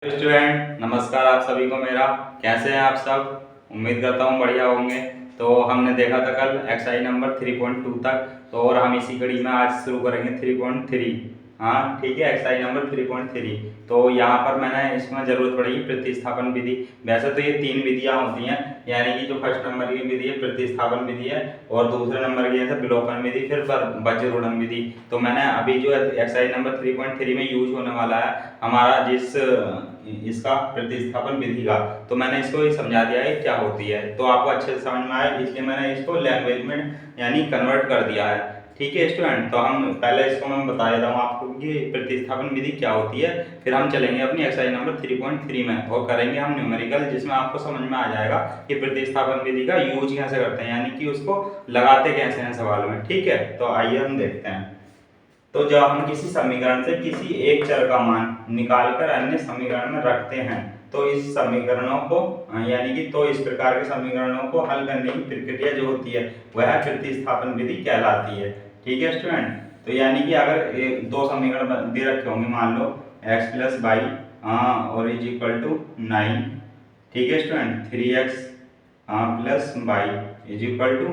Student नमस्कार आप सभी को मेरा। कैसे हैं आप सब? उम्मीद करता हूँ बढ़िया होंगे। तो हमने देखा था कल एक्सरसाइज नंबर 3.2 तक, तो और हम इसी कड़ी में आज शुरू करेंगे 3.3। हाँ ठीक है, एक्सरसाइज नंबर 3.3। तो यहाँ पर मैंने इसमें जरूरत पड़ेगी प्रतिस्थापन विधि। वैसे तो ये 3 विधियाँ होती हैं, यानी कि जो फर्स्ट नंबर की विधि है प्रतिस्थापन विधि है, और दूसरे नंबर की है विलोपन विधि, फिर वज्रगुणन विधि। तो मैंने अभी जो एक्सरसाइज नंबर 3.3 में यूज होने वाला है हमारा जिस इसका प्रतिस्थापन विधि का, तो मैंने इसको ही समझा दिया है क्या होती है, तो आपको अच्छे से समझ में आया, इसलिए मैंने इसको लैंग्वेज में यानी कन्वर्ट कर दिया है। ठीक है स्टूडेंट, तो हम पहले इसको मैं बता देता हूँ आपको कि प्रतिस्थापन विधि क्या होती है, फिर हम चलेंगे अपनी एक्सरसाइज नंबर 3.3 में और करेंगे हम न्यूमेरिकल, जिसमें आपको समझ में आ जाएगा कि प्रतिस्थापन विधि का यूज कैसे करते हैं, यानी कि उसको लगाते कैसे हैं सवाल में। ठीक है, तो आइए हम देखते हैं। तो जब हम किसी समीकरण से किसी एक चर का मान निकालकर अन्य समीकरण में रखते हैं, तो इस समीकरणों को यानी कि तो इस प्रकार के समीकरणों को हल करने की प्रक्रिया जो होती है वह प्रतिस्थापन विधि कहलाती है। ठीक है स्टूडेंट, तो यानी कि अगर दो समीकरण दे रखे होंगे, मान लो x प्लस वाई और इज इक्वल टू 9। ठीक है student, 3x plus y is equal to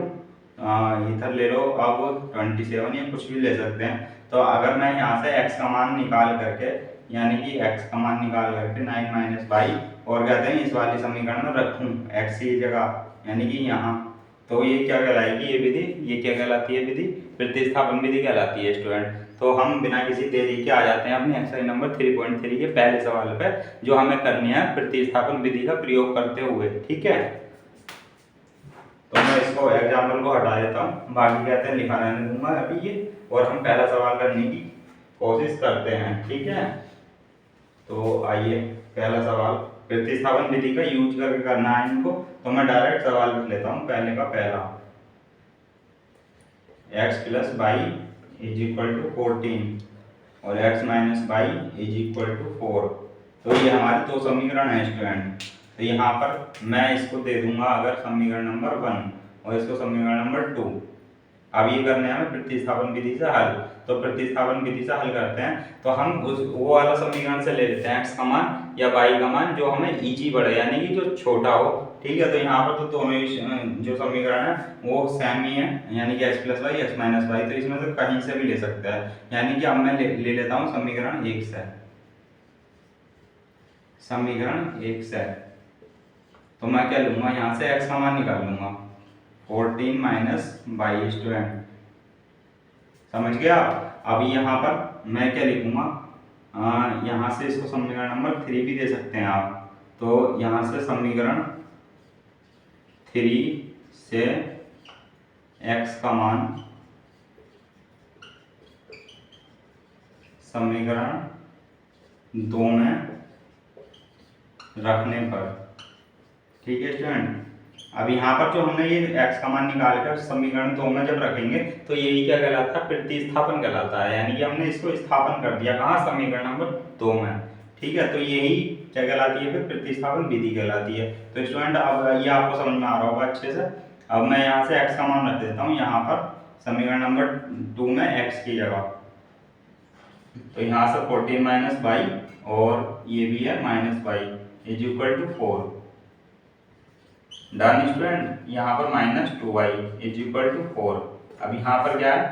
इधर ले लो अब 27 या कुछ भी ले सकते हैं। तो अगर मैं यहाँ से x का मान निकाल करके यानी कि x का मान निकाल करके 9 माइनस वाई और कहते हैं इस वाले समीकरण में रखूँ x की जगह यानी कि यहाँ, तो ये क्या कहलाएगी ये विधि, ये क्या कहलाती है विधि, प्रतिस्थापन विधि कहलाती है स्टूडेंट। तो हम बिना किसी देरी के आ जाते हैं अपनी एक्सरसाइज नंबर 3.3 के पहले सवाल पे, जो हमें करनी है प्रतिस्थापन विधि का प्रयोग करते हुए। ठीक है, तो मैं इसको एग्जाम्पल को हटा देता हूँ, बाकी कहते हैं लिखा रहने दूंगा अभी ये, और हम पहला सवाल करने की कोशिश करते हैं। ठीक है, तो आइए पहला सवाल, प्रतिस्थापन विधि का यूज करके करना है इनको, तो मैं डायरेक्ट सवाल लिख लेता हूँ पहले का पहला, x plus y is equal to 14 और x minus y is equal to 4। तो ये हमारे दो समीकरण है स्टूडेंट। तो यहाँ पर मैं इसको दे दूंगा अगर समीकरण नंबर 1 और इसको समीकरण नंबर 2। अब ये करने हमें प्रतिस्थापन विधि से हल, तो प्रतिस्थापन विधि से हल करते हैं तो हम उस वो वाला समीकरण से ले लेते हैं x का मान या y का मान जो हमें इजी पड़े, यानी कि जो छोटा हो। ठीक है, तो यहाँ पर तो दोनों जो समीकरण है वो सेम ही है, यानी कि x plus y x minus y, तो इसमें से कहीं से भी ले सकते हैं। यानी कि अब मैं ले लेता हूँ समीकरण 1 से, समीकरण 1 से तो मैं क्या लूंगा, यहाँ से x का मान निकाल लूंगा 14 माइनस वाई। स्टूडेंट समझ गया? अब यहाँ पर मैं क्या लिखूंगा, यहाँ से इसको समीकरण नंबर 3 भी दे सकते हैं आप, तो यहाँ से समीकरण 3 से x का मान समीकरण 2 में रखने पर। ठीक है स्टूडेंट, अब यहाँ पर जो हमने ये x का मान निकाल कर समीकरण 2 में जब रखेंगे तो यही क्या कहलाता है, प्रतिस्थापन कहलाता है, यानी कि हमने इसको स्थापन कर दिया कहाँ, समीकरण नंबर 2 में। ठीक है, तो यही क्या कहलाती है, फिर प्रतिस्थापन विधि कहलाती है। तो स्टूडेंट अब ये आपको समझ में आ रहा होगा अच्छे से। अब मैं यहाँ से x का मान रख देता हूँ यहाँ पर समीकरण नंबर 2 में x की जगह, तो यहाँ से 14 माइनस वाई और ये भी है minus y is equal to 4। Done student, यहाँ पर minus 2y is equal to 4। अब यहाँ पर क्या है,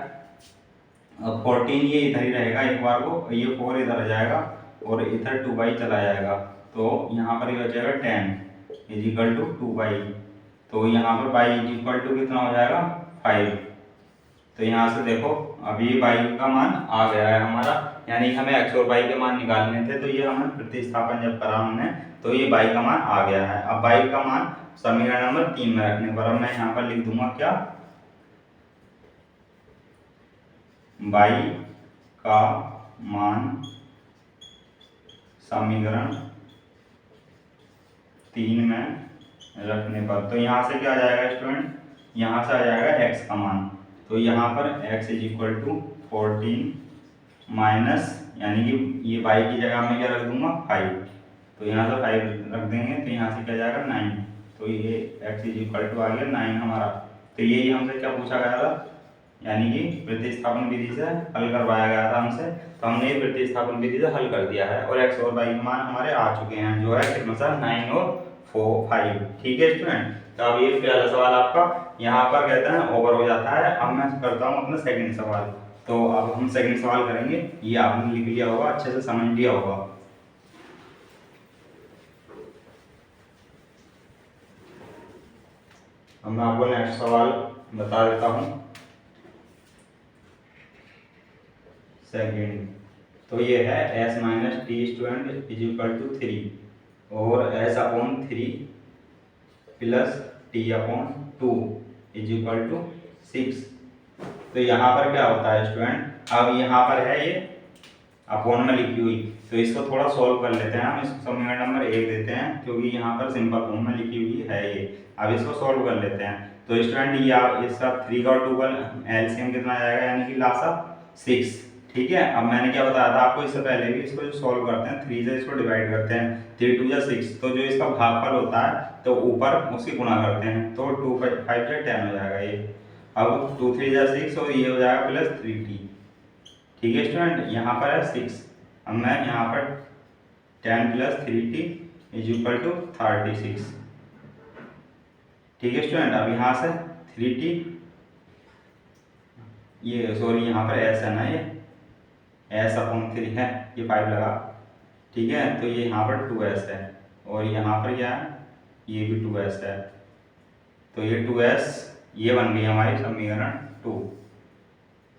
अब 14 ये इधर ही रहेगा एक बार को, ये 4 इधर आ जाएगा और इधर 2y चला जाएगा, तो यहाँ पर ये हो जाएगा 10 इज इक्वल टू 2y। तो यहाँ पर y इज इक्वल टू कितना हो जाएगा 5। तो यहाँ से देखो अब ये y का मान आ गया है हमारा, यानी हमें x और y के मान निकालने थे, तो ये हमें प्रतिस्थापन जब करा हमने तो ये y का मान आ गया है। अब y का मान समीकरण नंबर 3 में रखने पर अब मैं यहाँ पर लिख दूंगा क्या, y का मान समीकरण 3 में रखने पर, तो यहाँ से क्या आ जाएगा स्टूडेंट, यहाँ से आ जाएगा x का मान, तो यहाँ पर x is equal to 14 minus, यानी कि ये y की जगह मैं क्या रख दूंगा 5, तो यहाँ से 5 रख देंगे तो यहाँ से क्या जाएगा 9, तो ये x इज इक्वल टू आ गया 9 हमारा। तो यही हमसे क्या पूछा गया था, यानी कि प्रतिस्थापन विधि से हल करवाया गया था हमसे, तो हमने ये प्रतिस्थापन विधि से हल कर दिया है और x और y के मान हमारे आ चुके हैं, जो है क्रमशः 9 और 5। ठीक है स्टूडेंट, तो अब ये पहला सवाल आपका यहाँ पर कहते हैं ओवर हो जाता है। अब मैं करता हूँ अपना सेकंड सवाल। तो अब हम सेकंड सवाल करेंगे, ये आपने लिख लिया होगा, अच्छे से समझ लिया होगा। अब मैं आपको नेक्स्ट सवाल बता देता हूँ सेकंड। तो ये है s minus T student is equal to 3 और s upon 3 plus T upon 2 is equal to 6। तो यहाँ पर क्या होता है स्टूडेंट, अब यहाँ पर है ये अपॉन में लिखी हुई, तो इसको थोड़ा सॉल्व कर लेते हैं हम। इसको समीकरण नंबर 1 देते हैं क्योंकि यहाँ पर सिंपल फॉर्म में लिखी हुई है ये। अब इसको सॉल्व कर लेते हैं। तो स्टूडेंट ये इसका 3 और 2 का एलसीएम कितना आ जाएगा, यानी कि लासा 6। ठीक है, अब मैंने क्या बताया था आपको इससे पहले भी, इसको जो सॉल्व करते हैं 3 से इसको डिवाइड करते हैं, 3 2 जा 6, तो जो इसका भागफल होता है तो ऊपर उसकी गुणा करते हैं, तो 2 5 जा 10 हो जाएगा ये। अब 2 3 जा 6 और ये हो जाएगा प्लस 3t। ठीक है स्टूडेंट, यहाँ पर है 6, अब मैं यहाँ पर 10 plus 3t is equal to 36। ठीक है स्टूडेंट, अब यहाँ से 3t, ये सॉरी यहाँ पर s है ना, ये s अपॉन 3 है, ये 5 लगा। ठीक है, तो ये यहाँ पर 2s है और यहाँ पर क्या है, ये भी 2s है, तो ये 2s ये बन गई हमारी समीकरण 2।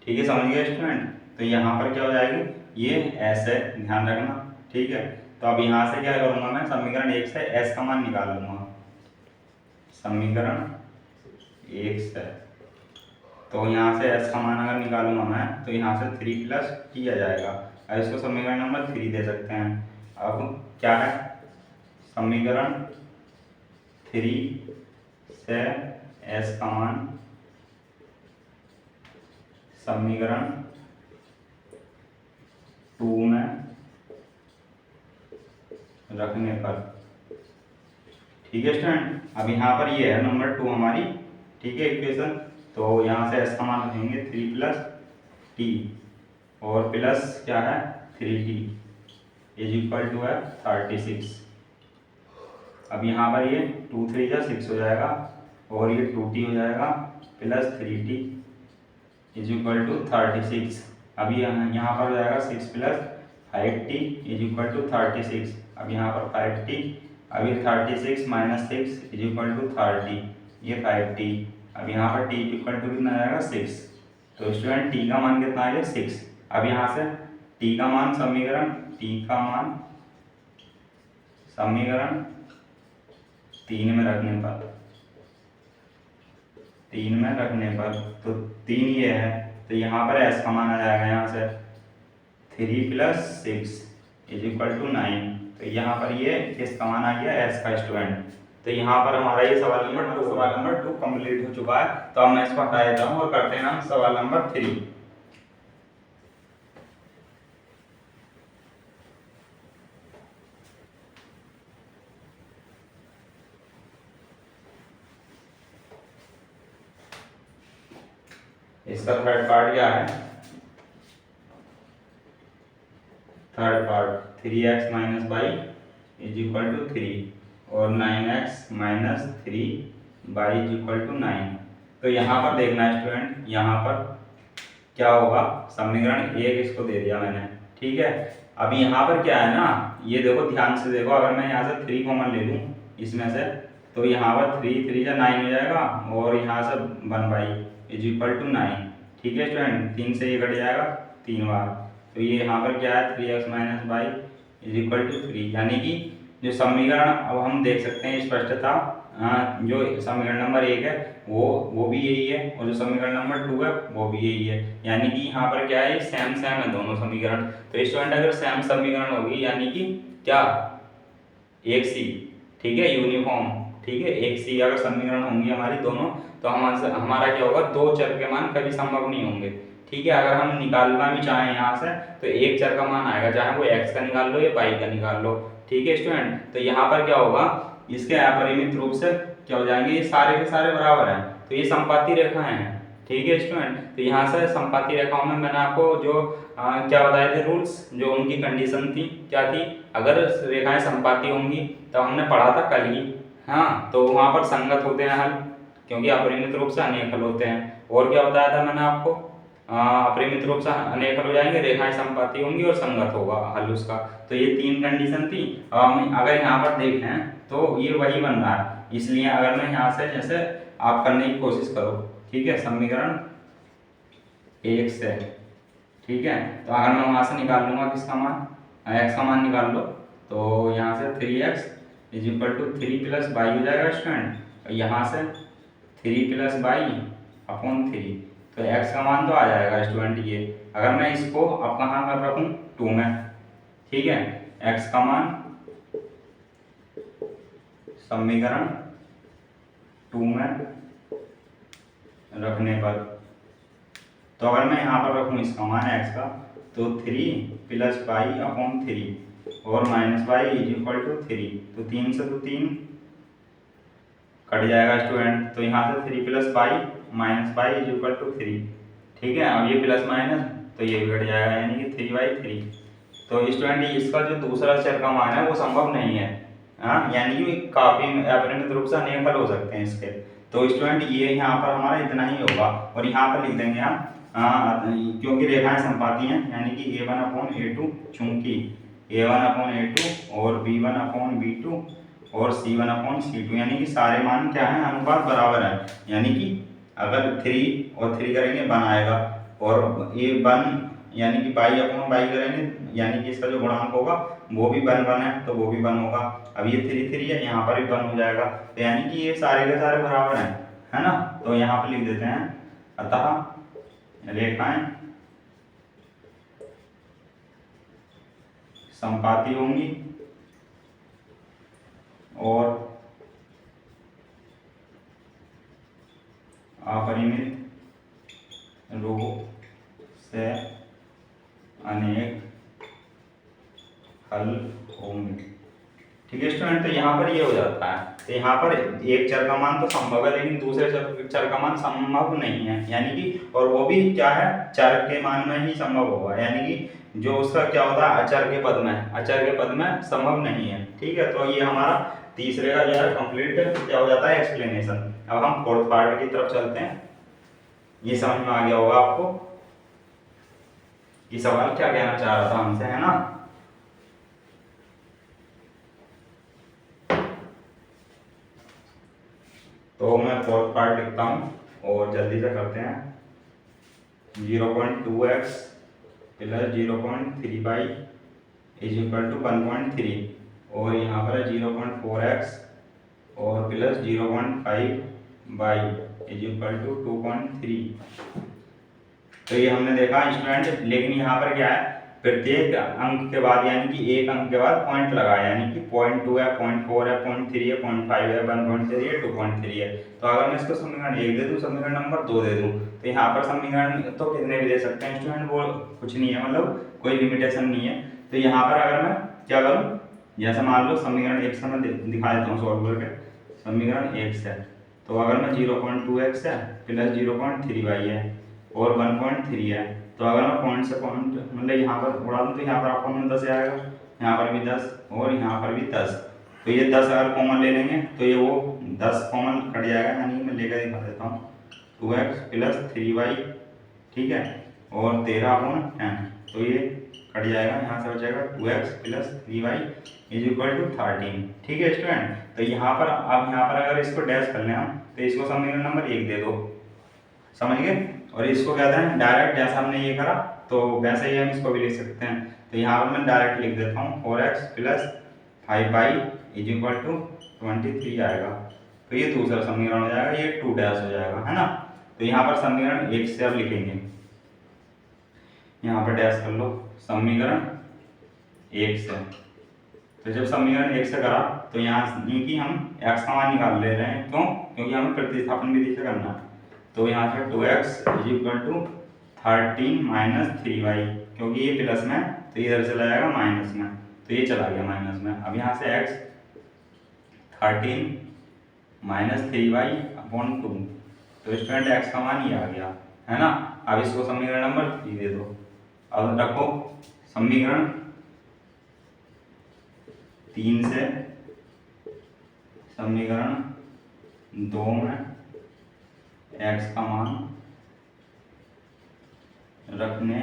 ठीक है, समझ गए स्टूडेंट। तो यहाँ पर क्या हो जाएगी, ये s है, ध्यान रखना। ठीक है, तो अब यहाँ से क्या करूँगा मैं, समीकरण 1 से s का मान निकाल लूँगा। समीकरण 1 से, तो यहाँ से s का मान अगर निकालूंगा मैं, तो यहाँ से 3 प्लस t आ जाएगा। अब इसको समीकरण नंबर 3 दे सकते हैं। अब क्या है, समीकरण 3 से s का मान समीकरण 2 में रखने पर। ठीक है स्टूडेंट, अब यहाँ पर ये है नंबर 2 हमारी। ठीक है इक्वेशन, तो यहाँ से s का मान रखेंगे 3 प्लस t और प्लस क्या है 3t इज इक्वल टू है 36। अब यहाँ पर ये 2 3 जा 6 हो जाएगा और ये 2t हो जाएगा plus 3t is equal to 36। अभी यहाँ पर हो जाएगा 6 plus 5t is equal to 36। अब यहाँ पर 5t, अभी 36 माइनस 6 इज इक्वल टू 30, ये 5t। अब यहाँ पर t इक्वल टू कितना आएगा 6। तो स्टूडेंट t का मान कितना आएगा 6। अब यहाँ से t का मान समीकरण समीकरण 3 में रखने पर तो 3 ये है, तो यहाँ पर s का मान आ जाएगा यहाँ से 3 प्लस 6 इज इक्वल टू 9। तो यहाँ पर ये किसका मान आ गया, s का स्टूडेंट। तो यहाँ पर हमारा ये सवाल नंबर 2 कंप्लीट हो चुका है। तो अब मैं इसको हटा देता हूँ और करते हैं हम सवाल नंबर 3। इसका थर्ड पार्ट क्या है, third part 3x minus y is equal to 3 और 9x minus 3 y is equal to 9। तो यहाँ पर देखना है स्टूडेंट, यहाँ पर क्या होगा, समीकरण 1 इसको दे दिया मैंने। ठीक है, अभी यहाँ पर क्या है ना, ये देखो ध्यान से देखो, अगर मैं यहाँ से 3 कॉमन ले लूँ इसमें से, तो यहाँ पर 3 3 जा 9 हो जाएगा और यहाँ से 1 बाई इज इक्वल टू 9। ठीक है स्टूडेंट, 3 से ये कट जाएगा 3 बार, तो ये यहाँ पर क्या है 3x minus y is equal to 3। यानी कि जो समीकरण अब हम देख सकते हैं स्पष्टता, जो समीकरण नंबर 1 है वो भी यही है और जो समीकरण नंबर 2 है वो भी यही है। यानी कि यहाँ पर क्या है, सेम है दोनों समीकरण। तो स्टूडेंट अगर सेम समीकरण होगी यानी कि क्या, एक सी, ठीक है, यूनिफॉर्म, ठीक है, एक सी अगर समीकरण होंगी हमारी दोनों, तो हमारा क्या होगा, 2 चर के मान कभी संभव नहीं होंगे। ठीक है, अगर हम निकालना भी चाहें यहाँ से तो एक चर का मान आएगा, चाहे वो x का निकाल लो या y का निकाल लो। ठीक है स्टूडेंट, तो यहाँ पर क्या होगा, इसके अपरिमित रूप से क्या हो जाएंगे, ये सारे के सारे बराबर हैं, तो ये संपाती रेखाएं हैं। ठीक है स्टूडेंट। तो यहाँ से संपाती रेखाओं में मैंने आपको जो क्या बताए थे रूल्स, जो उनकी कंडीशन थी क्या थी, अगर रेखाएं संपाती होंगी तो हमने पढ़ा था कल ही, हाँ, तो वहाँ पर संगत होते हैं हल, क्योंकि अपरिमित रूप से अनेक हल होते हैं। और क्या बताया था मैंने आपको, अपरिमित रूप से अनेक हल हो जाएंगे, रेखाएं संपाती होंगी और संगत होगा हल उसका। तो ये 3 कंडीशन थी। हम अगर यहाँ पर देखें तो ये वही बन रहा है, इसलिए अगर मैं यहाँ से जैसे आप करने की कोशिश करो, ठीक है, समीकरण 1 से, ठीक है, तो अगर मैं वहाँ से निकाल लूँगा किसका मान, x का मान निकाल लो, तो यहाँ से 3x is equal to 3 plus y हो जाएगा स्टूडेंट, और यहाँ से 3 प्लस बाई अपॉन 3, तो x का मान तो आ जाएगा स्टूडेंट ये। अगर मैं इसको अब कहाँ पर रखूँ, 2 में, ठीक है, x का मान समीकरण 2 में रखने पर, तो अगर मैं यहाँ पर रखूँ इसका मान x का, तो 3 प्लस बाई अपॉन 3 और minus y is equal to 3, तो 3 से तो 3 कट जाएगा स्टूडेंट, तो यहाँ से 3 plus y minus y is equal to 3, ठीक है, अब ये प्लस माइनस तो ये भी कट जाएगा, यानी कि 3/3। तो स्टूडेंट इसका जो दूसरा चर का मान है वो संभव नहीं है, हाँ, यानी कि काफ़ी अपरिमित रूप से अनेक हल हो सकते हैं इसके। तो स्टूडेंट ये यहाँ पर हमारा इतना ही होगा, और यहाँ पर लिख देंगे हम क्योंकि रेखाएं संपाती हैं, यानी कि A1/A2, चूंकि A1/A2 और B1/B2 और C1/C2, यानी कि सारे मान क्या हैं, अनुपात बराबर है, यानी कि अगर 3 और 3 करेंगे 1 आएगा, और ये 1 यानी कि बाई करेंगे, यानी कि इसका जो गुणांक होगा वो भी 1 है, तो वो भी 1 होगा। अब ये 3 है, यहाँ पर भी 1 हो जाएगा, तो यानी कि ये सारे के सारे बराबर हैं, है ना। तो यहाँ पर लिख देते हैं, अतः रेखाएं संपाती होंगी और अपरिमित रूप से अनेक हल होंगे, ठीक है स्टूडेंट। तो यहाँ पर ये हो जाता है, तो यहाँ पर एक चर का मान तो संभव है, लेकिन दूसरे चर का मान संभव नहीं है, यानी कि, और वो भी क्या है, चर के मान में ही संभव होगा, यानी कि जो उसका क्या होता है, अचर के पद में, अचर के पद में संभव नहीं है, ठीक है। तो ये हमारा तीसरे का जो है कंप्लीट क्या हो जाता है, एक्सप्लेनेशन। अब हम फोर्थ पार्ट की तरफ चलते हैं, ये समझ में आ गया होगा आपको ये सवाल क्या कहना चाह रहा था हमसे, है ना। तो मैं फोर्थ पार्ट लिखता हूँ और जल्दी से करते हैं। 0.2x plus 0.3 y is equal to 1.3, और यहाँ पर 0.4x और plus 0.5 y is equal to 2.3। तो ये हमने देखा स्टूडेंट, लेकिन यहाँ पर क्या है, प्रत्येक अंक के बाद, यानी कि एक अंक के बाद पॉइंट लगाया, यानी कि 0.2 है, 0.4 है, 0.3 है, 0.5 है, 1.3 है, 2.3 है। तो अगर मैं इसको समीकरण 1 दे दूँ, समीकरण नंबर 2 दे दूँ, तो यहाँ पर समीकरण तो कितने भी दे सकते हैं स्टूडेंट, वो कुछ नहीं है, मतलब कोई लिमिटेशन नहीं है। तो यहाँ पर अगर मैं क्या करूँ, जैसे मान लो समीकरण 1 से मैं दिखा देता हूँ सॉल्व करके, समीकरण 1 से, तो अगर मैं 0.2x है प्लस 0.3 बाई है और 1.3 है, तो अगर मैं पॉइंट से पॉइंट मतलब यहाँ पर उड़ा दूँ, तो यहाँ पर आपको 10 आएगा, यहाँ पर भी 10 और यहाँ पर भी 10, तो ये 10 अगर कॉमन ले लेंगे तो ये वो 10 कॉमन कट जाएगा, यानी मैं लेकर दिखा देता हूँ, 2x प्लस 3y, ठीक है, और 13/10, तो ये कट जाएगा, यहाँ से हो जाएगा 2x plus 3y is equal to 13, ठीक है स्टूडेंट। तो यहाँ पर अब यहाँ पर अगर इसको डैश कर लें हम, तो इसको समीकरण नंबर 1 दे दो, समझ गए, और इसको कहते हैं डायरेक्ट, जैसा हमने ये करा तो वैसे ही हम इसको भी लिख सकते हैं। तो यहाँ पर मैं डायरेक्ट लिख देता हूँ 4x plus 5y is equal to 23 आएगा, तो ये दूसरा समीकरण हो जाएगा, ये 2 डैश हो जाएगा, है ना। तो यहाँ पर समीकरण 1 से अब लिखेंगे, यहाँ पर डैश कर लो समीकरण 1 से। तो जब समीकरण 1 से करा तो यहाँ कि हम x का मान निकाल ले रहे हैं, क्यों, क्योंकि हमें प्रतिस्थापन विधि से करना है। तो यहाँ से 2x is equal to 13 minus 3y, क्योंकि ये प्लस में तो इधर चला जाएगा माइनस में, तो ये चला गया माइनस में। अब यहाँ से x 13 माइनस 3y अपॉन 2, तो स्टूडेंट एक्स का मान ये आ गया, है ना। अब इसको समीकरण नंबर 3 दे दो। अब रखो समीकरण 3 से समीकरण 2 में एक्स का मान रखने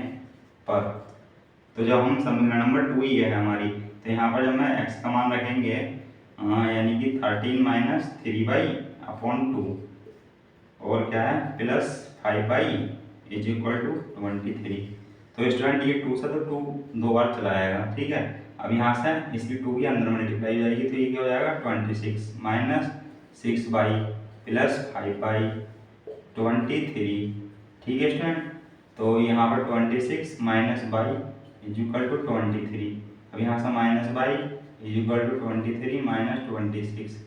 पर, तो जब हम समीकरण नंबर 2 ही है हमारी, तो यहाँ पर जब मैं x का मान रखेंगे यानी कि 13-3/2 और क्या है प्लस 5/(=23। तो स्टूडेंट ये 2 से तो 2 दो बार चला जाएगा, ठीक है। अब यहाँ से इसकी 2 के अंदर मल्टीप्लाई हो जाएगी, तो ये क्या हो जाएगा 26 माइनस 6/+ 5/23, ठीक है स्टूडेंट। तो यहाँ पर 26 माइनस बाई (23). अब यहाँ से माइनस बाई (23 माइनस 26),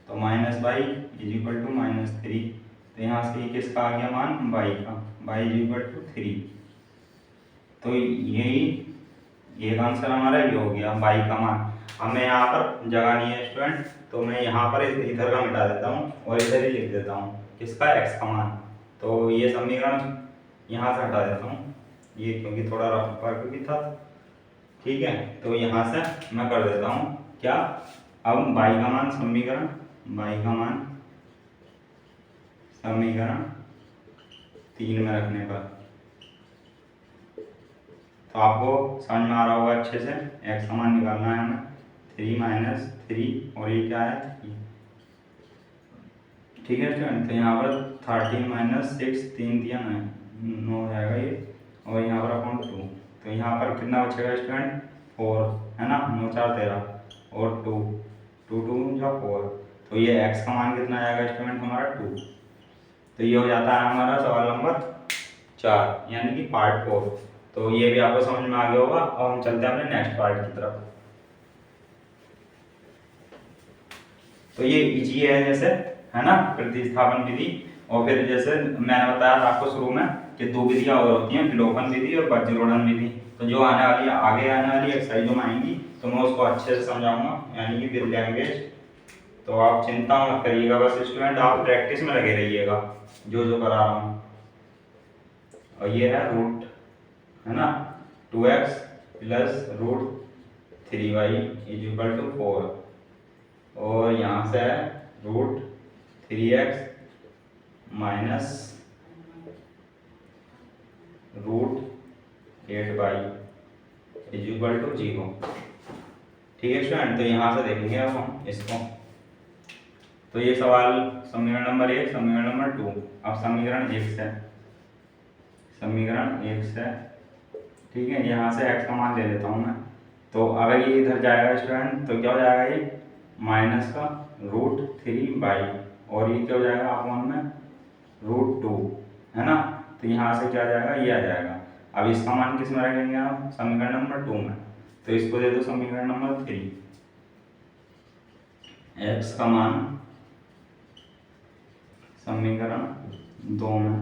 तो माइनस बाई (-3). तो यहाँ से किसका आ गया मान बाई का, बाई (3). तो यही एक आंसर हमारा ये हो गया बाई का मान। हमें यहाँ पर जगह नहीं है स्टूडेंट, तो मैं यहाँ पर इधर का मिटा देता हूँ और इधर ही लिख देता हूँ किसका एक्स का मान। तो ये समीकरण यहाँ से हटा देता हूँ ये, क्योंकि थोड़ा रफ वर्क भी था, ठीक है। तो यहाँ से मैं कर देता हूँ क्या, अब बाई का मान समीकरण 3 में रखने पर, तो आपको समझ में आ रहा होगा अच्छे से। एक्स का मान निकालना है हमें 3 - 3 और ये क्या है 3, ठीक है स्टूडेंट। तो यहाँ पर 13 - 6 3 दिया 9 हो जाएगा ये, और यहाँ पर अपॉन 2, तो यहाँ पर कितना बचेगा स्टूडेंट 4, है ना। 9 4 13 और 2 2 2 या 4, तो ये x का मान कितना आएगा स्टूडेंट हमारा 2। तो ये हो जाता है हमारा सवाल नंबर 4 यानी कि पार्ट 4। तो ये भी आपको समझ में आ गया होगा। और हम चलते हैं अपने नेक्स्ट पार्ट की तरफ। तो ये इजी है जैसे, है ना, प्रतिस्थापन विधि। और फिर जैसे मैंने बताया था आपको शुरू में कि 2 विधियां और होती हैं, विलोपन विधि और वज्ररोधन विधि। तो जो आगे आने वाली एक्सरसाइजों में आएंगी तो मैं उसको अच्छे से समझाऊंगा, यानी कि विद लैंग्वेज। तो आप चिंता मत करिएगा, बस स्टूडेंट आप प्रैक्टिस में लगे रहिएगा जो जो करा रहा हूँ। और ये है रूट, है ना, 2x + √3y = 4, और यहाँ से है √3x - √8y = 0, ठीक है स्टूडेंट। तो यहाँ से देखेंगे अब हम इसको। तो ये सवाल समीकरण नंबर 1, समीकरण नंबर 2। अब समीकरण 1 से, ठीक है, यहाँ से x का मान ले लेता हूँ मैं। तो अगर ये इधर जाएगा स्टूडेंट तो क्या हो जाएगा, ये माइनस का √3y, और ये क्या हो जाएगा अपॉन में √2, है ना। तो यहाँ से क्या आ जाएगा, ये आ जाएगा। अब इसका मान किस में रखेंगे आप, समीकरण नंबर 2 में। तो इसको दे दो समीकरण नंबर 3। x का मान समीकरण 2 में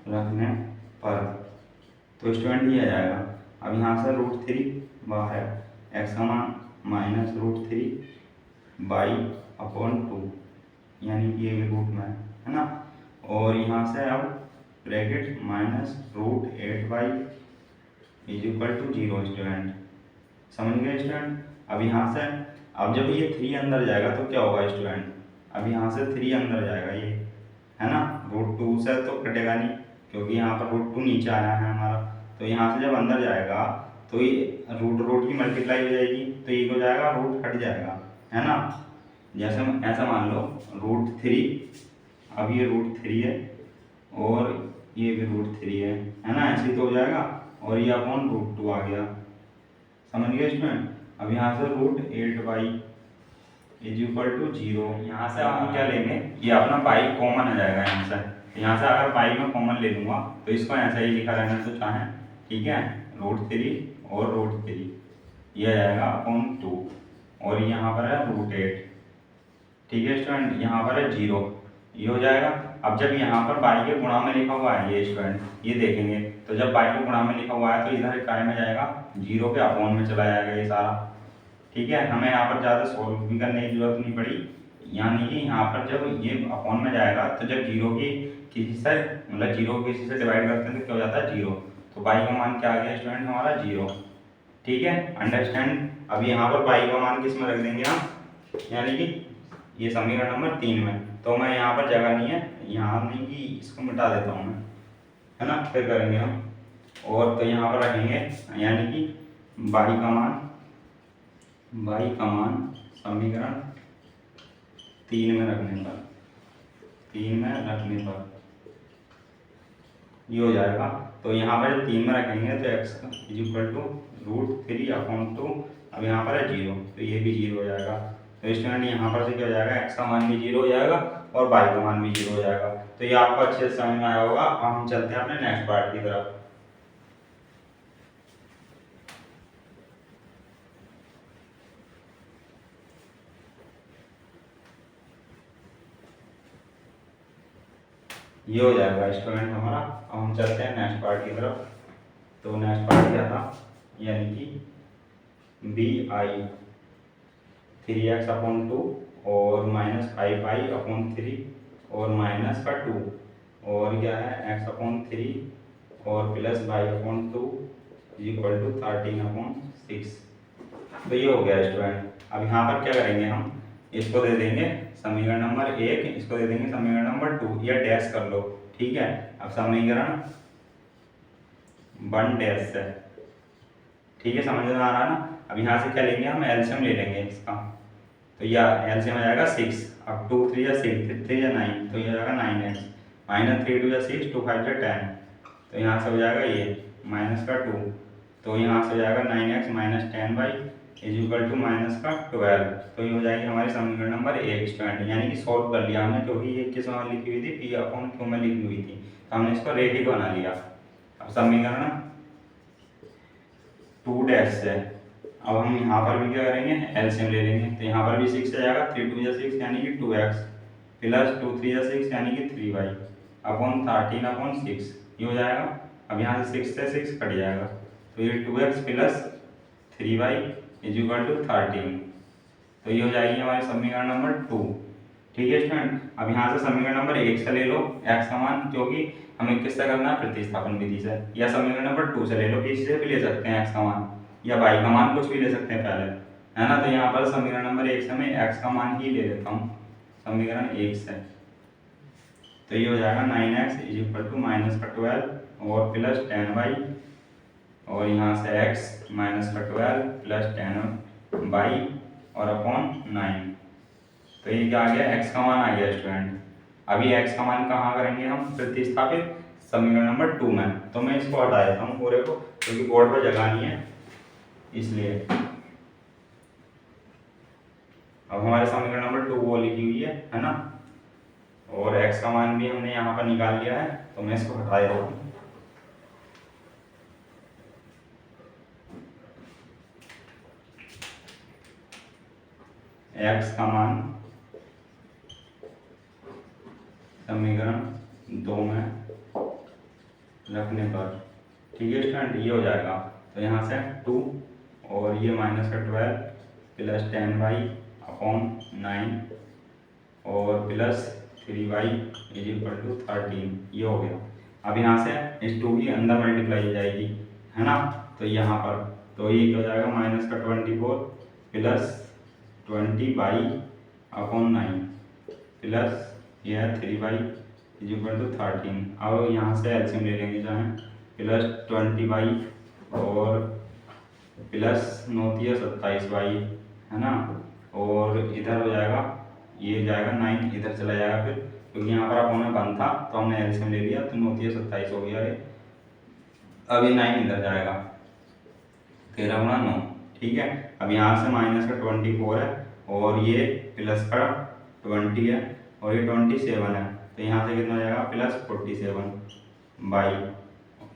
रखने पर, तो स्टूडेंट ये आ जाएगा। अब यहाँ से √3 बाहर, x का मान -√3/2, यानी कि ये भी रूट में है ना। और यहाँ से अब ब्रैकेट -√8y = 0 स्टूडेंट, समझ गए स्टूडेंट। अब यहाँ से अब जब ये 3 अंदर जाएगा तो क्या होगा स्टूडेंट, अब यहाँ से 3 अंदर जाएगा ये, है ना। √2 से तो कटेगा नहीं, क्योंकि यहाँ पर √2 नीचे आया है हमारा। तो यहाँ से जब अंदर जाएगा तो ये रूट की मल्टीप्लाई हो जाएगी, तो ये हो जाएगा रूट हट जाएगा, है ना। जैसे ऐसा मान लो √3, अब ये √3 है और ये भी √3 है ना, ऐसे तो हो जाएगा। और ये अपॉन √2 आ गया, समझ गए स्टूडेंट। अब यहाँ से √8y = 0। यहाँ से हम क्या लेंगे, ये अपना पाई कॉमन आ जाएगा यहाँ से। यहाँ से अगर पाई में कॉमन ले लूँगा तो इसको ऐसा ही लिखा रहना तो चाहें, ठीक है। √3 और √3 ये आ जाएगा अपॉन 2, और यहाँ पर है √8, ठीक है स्टूडेंट। यहाँ पर है 0, ये हो जाएगा। अब जब यहाँ पर पाई के गुणा में लिखा हुआ है ये स्टूडेंट, ये देखेंगे तो जब पाई के गुणा में लिखा हुआ है तो इधर इकाई में जाएगा, 0 पे अपॉन में चला जाएगा ये सारा, ठीक है। हमें यहाँ पर ज़्यादा सॉल्व भी करने की जरूरत नहीं पड़ी, यानी कि यहाँ पर जब ये अपॉन में जाएगा तो जब जीरो की किसी से मतलब जीरो को किसी से डिवाइड करते हैं तो क्या हो जाता है जीरो। तो बाई का मान क्या आ गया स्टूडेंट हमारा जीरो। ठीक है, अंडरस्टैंड। अब यहाँ पर बाई का मान किस में रख देंगे हम, यानी कि ये समीकरण नंबर 3 में। तो मैं यहाँ पर जगह नहीं है, यहाँ नहीं कि इसको मिटा देता हूँ मैं, है ना, फिर करेंगे हम। और तो यहाँ पर रखेंगे यानी कि बाई का मान समीकरण 3 में रखने पर ये हो जाएगा। तो यहाँ पर जब 3 में रखेंगे तो x इज इक्वल टू √3/2। अब यहाँ पर है जीरो, तो ये भी जीरो हो जाएगा। तो स्टूडेंट यहाँ पर से क्या हो जाएगा, x का मान भी जीरो हो जाएगा और y का मान भी जीरो हो जाएगा। तो ये आपको अच्छे से समझ में आया होगा। अब हम चलते हैं अपने नेक्स्ट पार्ट की तरफ। ये हो जाएगा स्टूडेंट हमारा। अब हम चलते हैं नेक्स्ट पार्ट की तरफ। तो नेक्स्ट पार्ट क्या था, यानी कि bi 3x/2 और -5y/3 और माइनस का 2 और क्या है x/3 और प्लस y/2 इक्वल टू 13/6। तो ये हो गया स्टूडेंट। अब यहाँ पर क्या करेंगे, हम इसको दे देंगे समीकरण नंबर 1, इसको दे देंगे समीकरण नंबर 2, या डैश कर लो। ठीक है, अब समीकरण 1 डैश से, ठीक है, समझ में आ रहा है ना। अब यहाँ से क्या लेंगे, हम एलसीएम ले लेंगे इसका। तो यह एलसीएम आ जाएगा 6। अब 2 3 या 6, 3 या 9, तो ये हो जाएगा 9x माइनस 3 2 या 6, 2 5 या 10। तो यहाँ से हो जाएगा ये माइनस का 2। तो यहाँ से हो जाएगा 9x minus 10y is equal to minus का 12। तो ये हो जाएगी हमारी समीकरण नंबर 1 स्टूडेंट। यानी कि सॉल्व कर लिया हमने, क्योंकि ये किस में लिखी हुई थी, P/Q में लिखी हुई थी, तो हमने इसको रेखिक बना लिया। अब समीकरण 2 डैश से अब हम यहाँ पर भी क्या करेंगे, एलसीएम ले लेंगे। तो यहाँ पर भी 6 आ जाएगा, 3 2 या 6 यानी कि 2x प्लस 2 3 या 6 यानी कि 3y अपॉन 13/6 ये हो जाएगा। अब यहाँ से 6 से 6 कट जाएगा, तो ये 2x plus 3y is equal to 13। तो ये हो जाएगी हमारी समीकरण नंबर 2। ठीक है स्टूडेंट। अब यहाँ से समीकरण नंबर 1 से ले लो x का मान, क्योंकि हमें किससे करना है, प्रतिस्थापन विधि से, या समीकरण नंबर 2 से ले लो, किसी से भी ले सकते हैं x का मान, या y का मान कुछ भी ले सकते हैं पहले, है ना। तो यहाँ पर समीकरण नंबर 1 से मैं x का मान ही ले लेता हूँ, समीकरण 1 से। तो ये हो जाएगा 9x is equal to minus का 12 और प्लस 10y और यहाँ से x माइनस का 12 प्लस 10y और अपॉन 9। तो ये क्या आ गया, x का मान आ गया स्टूडेंट। अभी x का मान कहाँ करेंगे हम, प्रतिस्थापित समीकरण नंबर 2 में। तो मैं इसको हटा देता हूँ पूरे को, क्योंकि बोर्ड पर जगह नहीं है इसलिए। अब हमारे समीकरण नंबर 2 वो लिखी हुई है ना, और x का मान भी हमने यहाँ पर निकाल लिया है। तो मैं इसको हटा देता हूँ। x का मान समीकरण 2 में रखने पर, ठीक है स्टूडेंट, ये हो जाएगा। तो यहाँ से 2 और ये माइनस का 12 प्लस 10y अपॉन 9 और plus 3y is equal to 13, ये हो गया। अब यहाँ से इस 2 की अंदर मल्टीप्लाई हो जाएगी, है ना। तो यहाँ पर तो ये क्या हो जाएगा, माइनस का 24 प्लस 20y अपॉन 9 प्लस यह 3y इज इक्वल टू 13। अब यहाँ से एलसीएम ले लेंगे चाहे, प्लस 20y और प्लस 9 27y, है ना। और इधर हो जाएगा, ये जाएगा 9 इधर चला जाएगा फिर, क्योंकि यहाँ पर अपॉन में 1 था तो हमने एलसीएम ले लिया, तो 9 27 हो गया ये। अब ये 9 इधर जाएगा, 13 गुणा 9, ठीक है। अब यहाँ से माइनस का 24 है और ये प्लस का 20 है और ये 27 है। तो यहाँ से कितना हो जाएगा, प्लस 47 बाई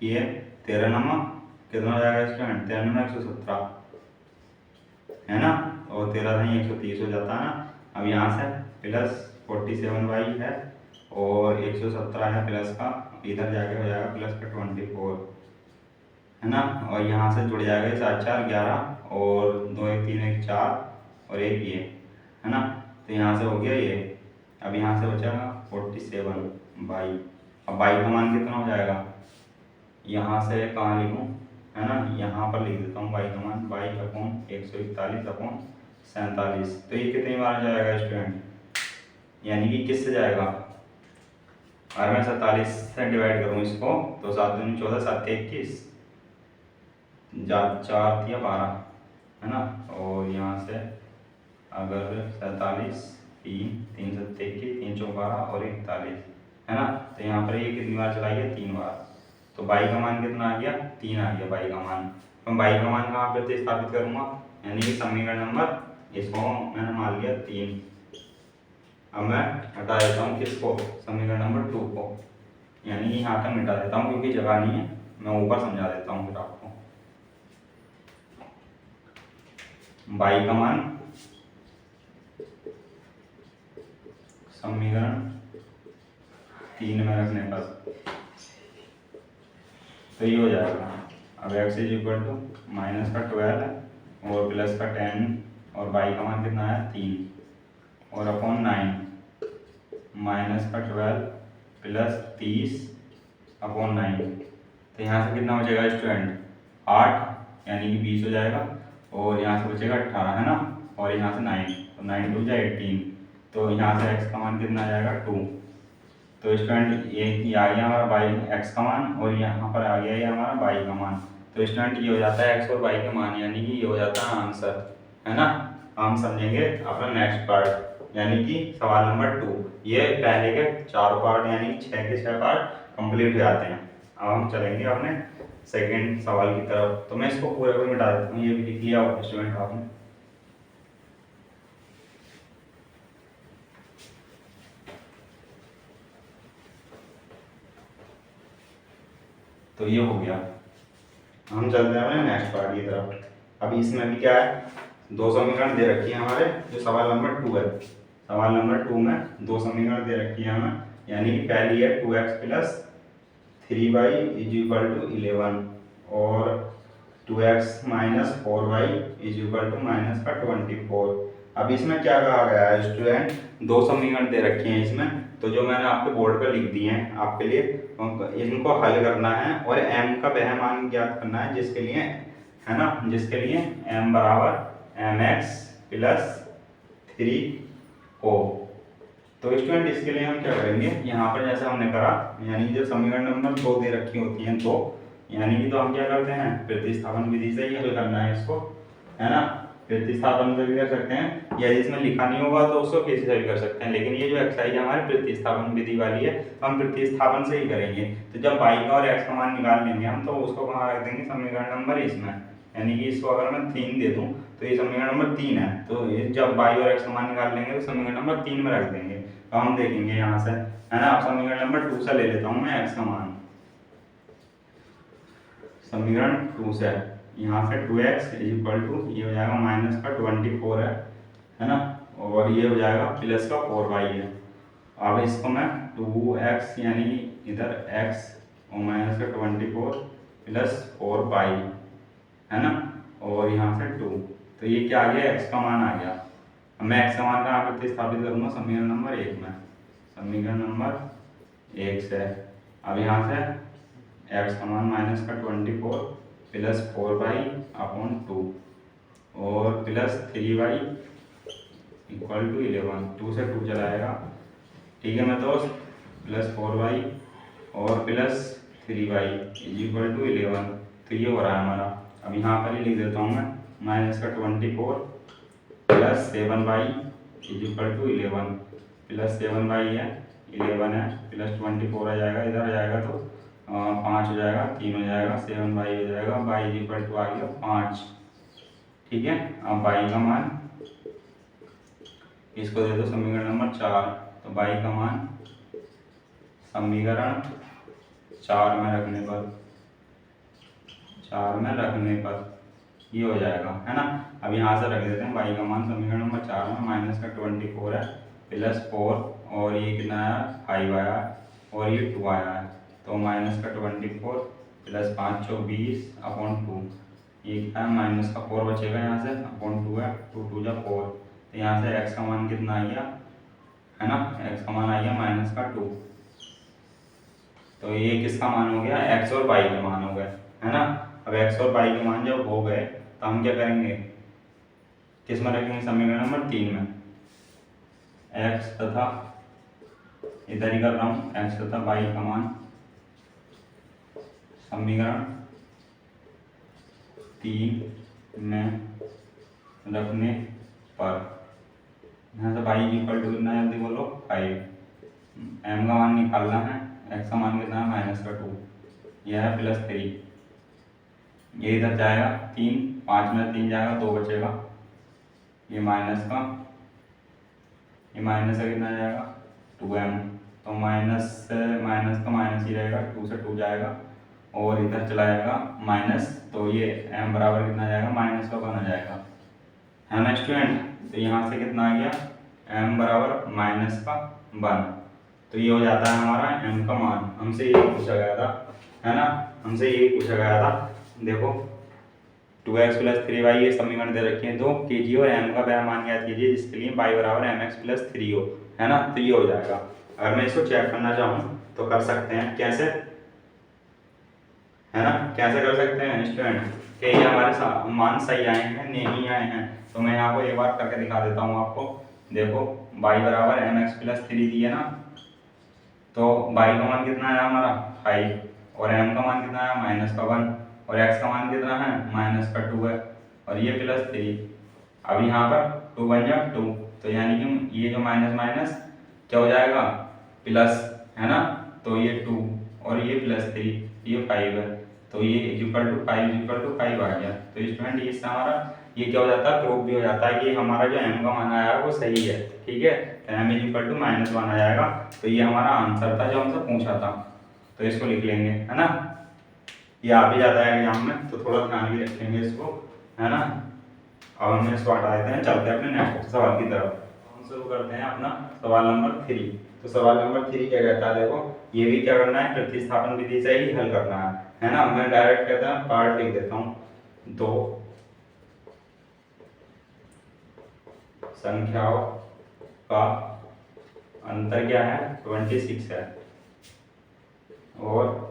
ये 13 नमक कितना हो जाएगा स्टूडेंट, 13 नमक 117, है ना। और 13 नहीं 130 हो जाता है ना। अब यहाँ से प्लस 47y है और 117 है प्लस का, इधर जाके हो जाएगा प्लस का 24, है ना। और यहाँ से जुड़ जाएगा 7 4 11 और 2 1 3 1 4 और एक ये, है ना। तो यहाँ से हो गया ये। अब यहाँ से बचेगा 47 बाई। अब बाई का मान कितना हो जाएगा, यहाँ से कहाँ लिखूँ, है ना, यहाँ पर लिख देता हूँ बाई का मान, बाई अपॉन 141 अपॉन 47। तो ये कितनी बार जाएगा स्टूडेंट, यानी कि किससे जाएगा, अगर मैं 47 से डिवाइड करूँ इसको तो 7 दूनी 14, 7 21, 4 या 12, है ना। और यहाँ से अगर 47 3 7 21 3 4 12 और 41, है ना। तो यहाँ पर ये कितनी बार चला गया, 3 बार। तो बाई का मान कितना आ गया, 3 आ गया बाई का मान। मैं बाई का मान कहाँ प्रतिस्थापित करूँगा, यानी कि समीकरण नंबर इसको मैंने मान लिया 3। अब मैं हटा देता हूँ किसको, समीकरण नंबर 2 को, यानी कि यहाँ तक मिटा देता हूँ क्योंकि जगह नहीं है, मैं ऊपर समझा देता हूँ फिर आपको। बाई का मान समीकरण 3 में रखने पर तो ये हो जाएगा। अब x is equal to minus का 12 और प्लस का 10 और बाई का मान कितना है 3 और अपॉन 9 माइनस का 12 प्लस 30 अपॉन 9। तो यहाँ से कितना बचेगा स्टूडेंट, 8 यानी कि 20 हो जाएगा और यहाँ से बचेगा 18, है ना, और यहाँ से 9, तो 9 2 18। तो यहाँ से x का मान कितना आ जाएगा 2। तो स्टूडेंट ये आ गया हमारा बाई x का मान और यहाँ पर आ गया ये हमारा बाई का मान। तो स्टूडेंट ये हो जाता है x और बाई का मान, यानी कि ये हो जाता है आंसर, है ना। हम समझेंगे अपना नेक्स्ट पार्ट, यानी कि सवाल नंबर 2। ये पहले के 4 पार्ट यानी 6 के 6 पार्ट कंप्लीट हो जाते हैं। अब हम चलेंगे अपने सेकेंड सवाल की तरफ। तो मैं इसको पूरे को मिटा देता हूँ, ये भी लिख लिया स्टूडेंट आपने। तो ये हो गया। हम चलते हैं अपने नेक्स्ट पार्ट की तरफ। अभी इसमें भी क्या है, 2 समीकरण दे रखी है हमारे, जो सवाल नंबर 2 है। सवाल नंबर 2 में 2 समीकरण दे रखी है हमें, यानी कि पहली है 2x plus 3y is equal to 11 और 2x minus 4y is equal to minus का 24। अब इसमें क्या कहा गया है स्टूडेंट, 2 समीकरण दे रखे हैं इसमें, तो जो मैंने आपके बोर्ड पर लिख दिए हैं आपके लिए, इनको हल करना है और m का वह मान ज्ञात करना है जिसके लिए, है ना, जिसके लिए m बराबर mx प्लस 3 हो। तो स्टूडेंट इसके लिए हम क्या करेंगे, यहाँ पर जैसे हमने करा, यानी कि जब समीकरण नंबर 2 दे रखी होती हैं तो यानी कि तो हम क्या करते हैं, प्रतिस्थापन विधि से ही हल करना है इसको, है ना। प्रतिस्थापन से भी कर सकते हैं या जिसमें लिखा नहीं होगा तो उसको किसी से भी कर सकते हैं, लेकिन ये जो एक्सरसाइज हमारी प्रतिस्थापन विधि वाली है तो हम प्रतिस्थापन से ही करेंगे। तो जब y का और x का मान निकाल लेंगे हम, तो उसको कहाँ रख देंगे, समीकरण नंबर इसमें, यानी कि इसको अगर मैं 3 दे दूं तो ये समीकरण नंबर 3 है, तो जब y और x का मान निकाल लेंगे तो समीकरण नंबर 3 में रख देंगे। तो हम देखेंगे यहाँ से, है ना। अब समीकरण नंबर 2 से ले लेता हूँ मैं x का मान, समीकरण 2 से यहाँ से 2x इज इक्वल टू ये हो जाएगा माइनस का 24 है ना, और ये हो जाएगा प्लस का 4y है। अब इसको मैं 2x यानी इधर x और माइनस का 24 प्लस 4y, है ना, और यहाँ से 2, तो ये क्या आ गया, x का मान आ गया। अब मैं x का मान कहाँ प्रतिस्थापित करूँगा, समीकरण नंबर 1 में, समीकरण नंबर 1 से। अब यहाँ से x का मान माइनस का 24 प्लस 4y अपॉन 2 और प्लस 3y इक्वल टू 11, 2 से 2 चलाएगा, ठीक है मैं दोस्त, प्लस 4y और plus 3y is equal to 11। तो ये हो रहा है हमारा। अब यहाँ पर ही लिख देता हूँ मैं, माइनस का 24 plus 7y is equal to 11, plus 7y है 11 है, प्लस 24 आ जाएगा, इधर आ जाएगा तो 5 हो जाएगा, 3 हो जाएगा, 7y हो जाएगा, y इज इक्वल टू आ गया 5, ठीक है। अब y का मान इसको दे दो समीकरण नंबर 4, तो y का मान समीकरण 4 में रखने पर, 4 में रखने पर ये हो जाएगा, है ना। अब यहाँ से रख देते हैं y का मान समीकरण नंबर 4 में, माइनस का 24 है प्लस 4 और ये कितना आया 5 आया और ये 2 आया है, तो माइनस का 24 प्लस 5 चौक 20 अपॉन 2, ये क्या है माइनस का 4 बचेगा यहाँ से अपॉन 2 है, 2 2 जा 4, तो यहाँ से x का मान कितना आ गया, है ना, x का मान आ गया -2। तो ये किसका मान हो गया, x और y के मान हो गए, है ना। अब x और y के मान जब हो गए तो हम क्या करेंगे, किस में रखेंगे, समीकरण नंबर 3 में x तथा, इधर ही कर रहा हूँ, x तथा y का मान समीकरण 3 में रखने पर, यहाँ से y कितना जल्दी बोलो 5, m का मान निकालना है, x का मान कितना है -2, यह है +3, ये इधर जाएगा 3, 5 में 3 जाएगा 2 बचेगा, ये माइनस का कितना जाएगा 2m, तो माइनस का माइनस ही रहेगा, 2 से 2 जाएगा और इधर चला जाएगा माइनस, तो ये m बराबर कितना जाएगा -1 आ जाएगा, है ना स्टूडेंट। तो यहाँ से कितना आ गया, m बराबर -1, तो ये हो जाता है हमारा m का मान। हमसे ये पूछा गया था, है ना, हमसे ये पूछा गया था, देखो 2x + 3y ये समीकरण दे रखे हैं 2 कीजिए और m का मान ज्ञात कीजिए जिसके लिए y बराबर mx + 3 हो, है ना। तो ये हो जाएगा। अगर मैं इसको चेक करना चाहूँ तो कर सकते हैं, कैसे, है ना, कैसे कर सकते हैं स्टूडेंट, कि ये हमारे मान सही आए हैं नहीं आए हैं। तो मैं यहाँ को एक बार करके दिखा देता हूँ आपको। देखो y बराबर mx + 3 दिए ना, तो y का मान कितना आया हमारा 5 और m का मान कितना आया -1 और x का मान कितना है -2 है और ये +3। अब यहाँ पर 2 बन जाए 2, तो यानी कि ये जो माइनस माइनस क्या हो जाएगा प्लस, है ना। तो ये 2 और ये +3, ये 5 है, तो ये = 5 आ गया। तो स्टूडेंट इससे हमारा ये क्या हो जाता है, प्रूफ भी हो जाता है कि हमारा जो m का मान आया है वो सही है, ठीक है। तो m = -1 आ जाएगा। तो ये हमारा आंसर था जो हमसे पूछा था, तो इसको लिख लेंगे, है ना। ये आ भी जाता है एग्जाम में, तो थोड़ा ध्यान भी रखेंगे इसको, है ना। अब हम इसको हटा देते हैं, चलते हैं अपने नेक्स्ट सवाल की तरफ। हम शुरू करते हैं अपना सवाल नंबर 3। तो सवाल नंबर 3 क्या कहता है, देखो ये भी क्या करना है, प्रतिस्थापन विधि से ही हल करना है ना। मैं डायरेक्ट कहता हूँ पार्ट लिख देता हूँ, 2 संख्याओं का अंतर क्या है 26 है और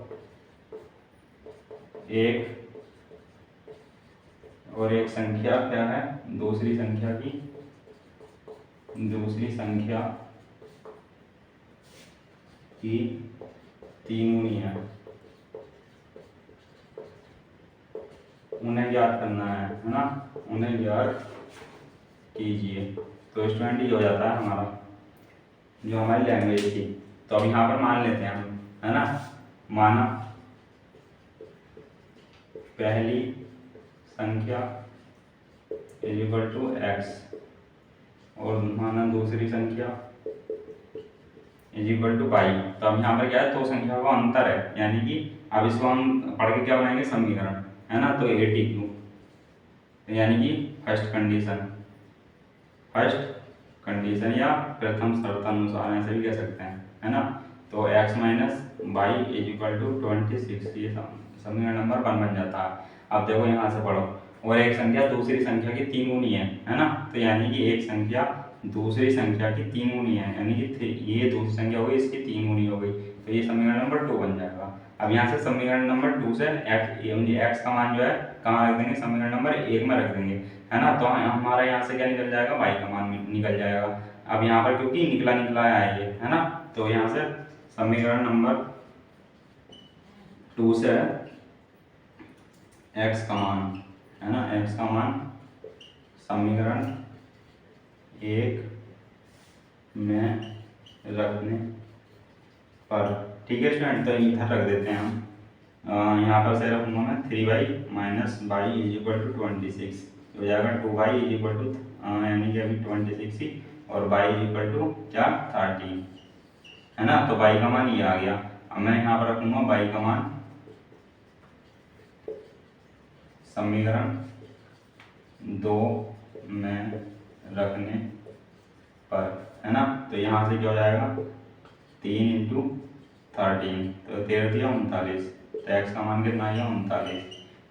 एक संख्या क्या है, दूसरी संख्या की 3 गुनी है, उन्हें ज्ञात करना है ना, उन्हें ज्ञात कीजिए। तो स्टूडेंट ये हो जाता है हमारा जो हमारी लैंग्वेज थी। तो अब यहाँ पर मान लेते हैं हम, है ना, माना पहली संख्या = x और माना दूसरी संख्या = y। तो अब यहाँ पर क्या है, दो संख्या का अंतर है, यानी कि अब इसको हम पढ़ के क्या बनाएंगे समीकरण, है ना। तो 82 यानी कि फर्स्ट कंडीशन या प्रथम शर्त अनुसार ऐसे भी कह सकते हैं, है ना। तो x - y = 26, ये समीकरण नंबर 1 बन जाता है। अब देखो यहाँ से पढ़ो, और एक संख्या दूसरी संख्या की 3 गुनी है ना। तो यानी कि एक संख्या दूसरी संख्या की 3 गुनी है, यानी कि ये दूसरी संख्या हो गई, इसकी 3 गुनी हो गई, तो ये समीकरण नंबर 2 बन जाएगा। अब यहाँ से समीकरण नंबर 2 से x का मान जो है कहाँ रख देंगे, समीकरण नंबर 1 में रख देंगे, है ना। तो हमारा यहाँ से क्या निकल जाएगा, y का मान निकल जाएगा। अब यहाँ पर क्योंकि निकला है ये, है ना, तो यहाँ से समीकरण नंबर 2 से x का मान, है ना, x का मान समीकरण 1 में रखने पर, ठीक है स्टूडेंट। तो इधर रख देते हैं हम, यहाँ पर से रखूँगा मैं 3y - y = 26 हो जाएगा, 2y यानी कि अभी 26 ही और y क्या 30, है ना। तो y का मान ये आ गया। अब मैं यहाँ पर रखूँगा y का मान समीकरण 2 में रखने पर, है ना। तो यहाँ से क्या हो जाएगा 3 × 13, तो 13 × 39, तो x का मान कितना आएगा 39।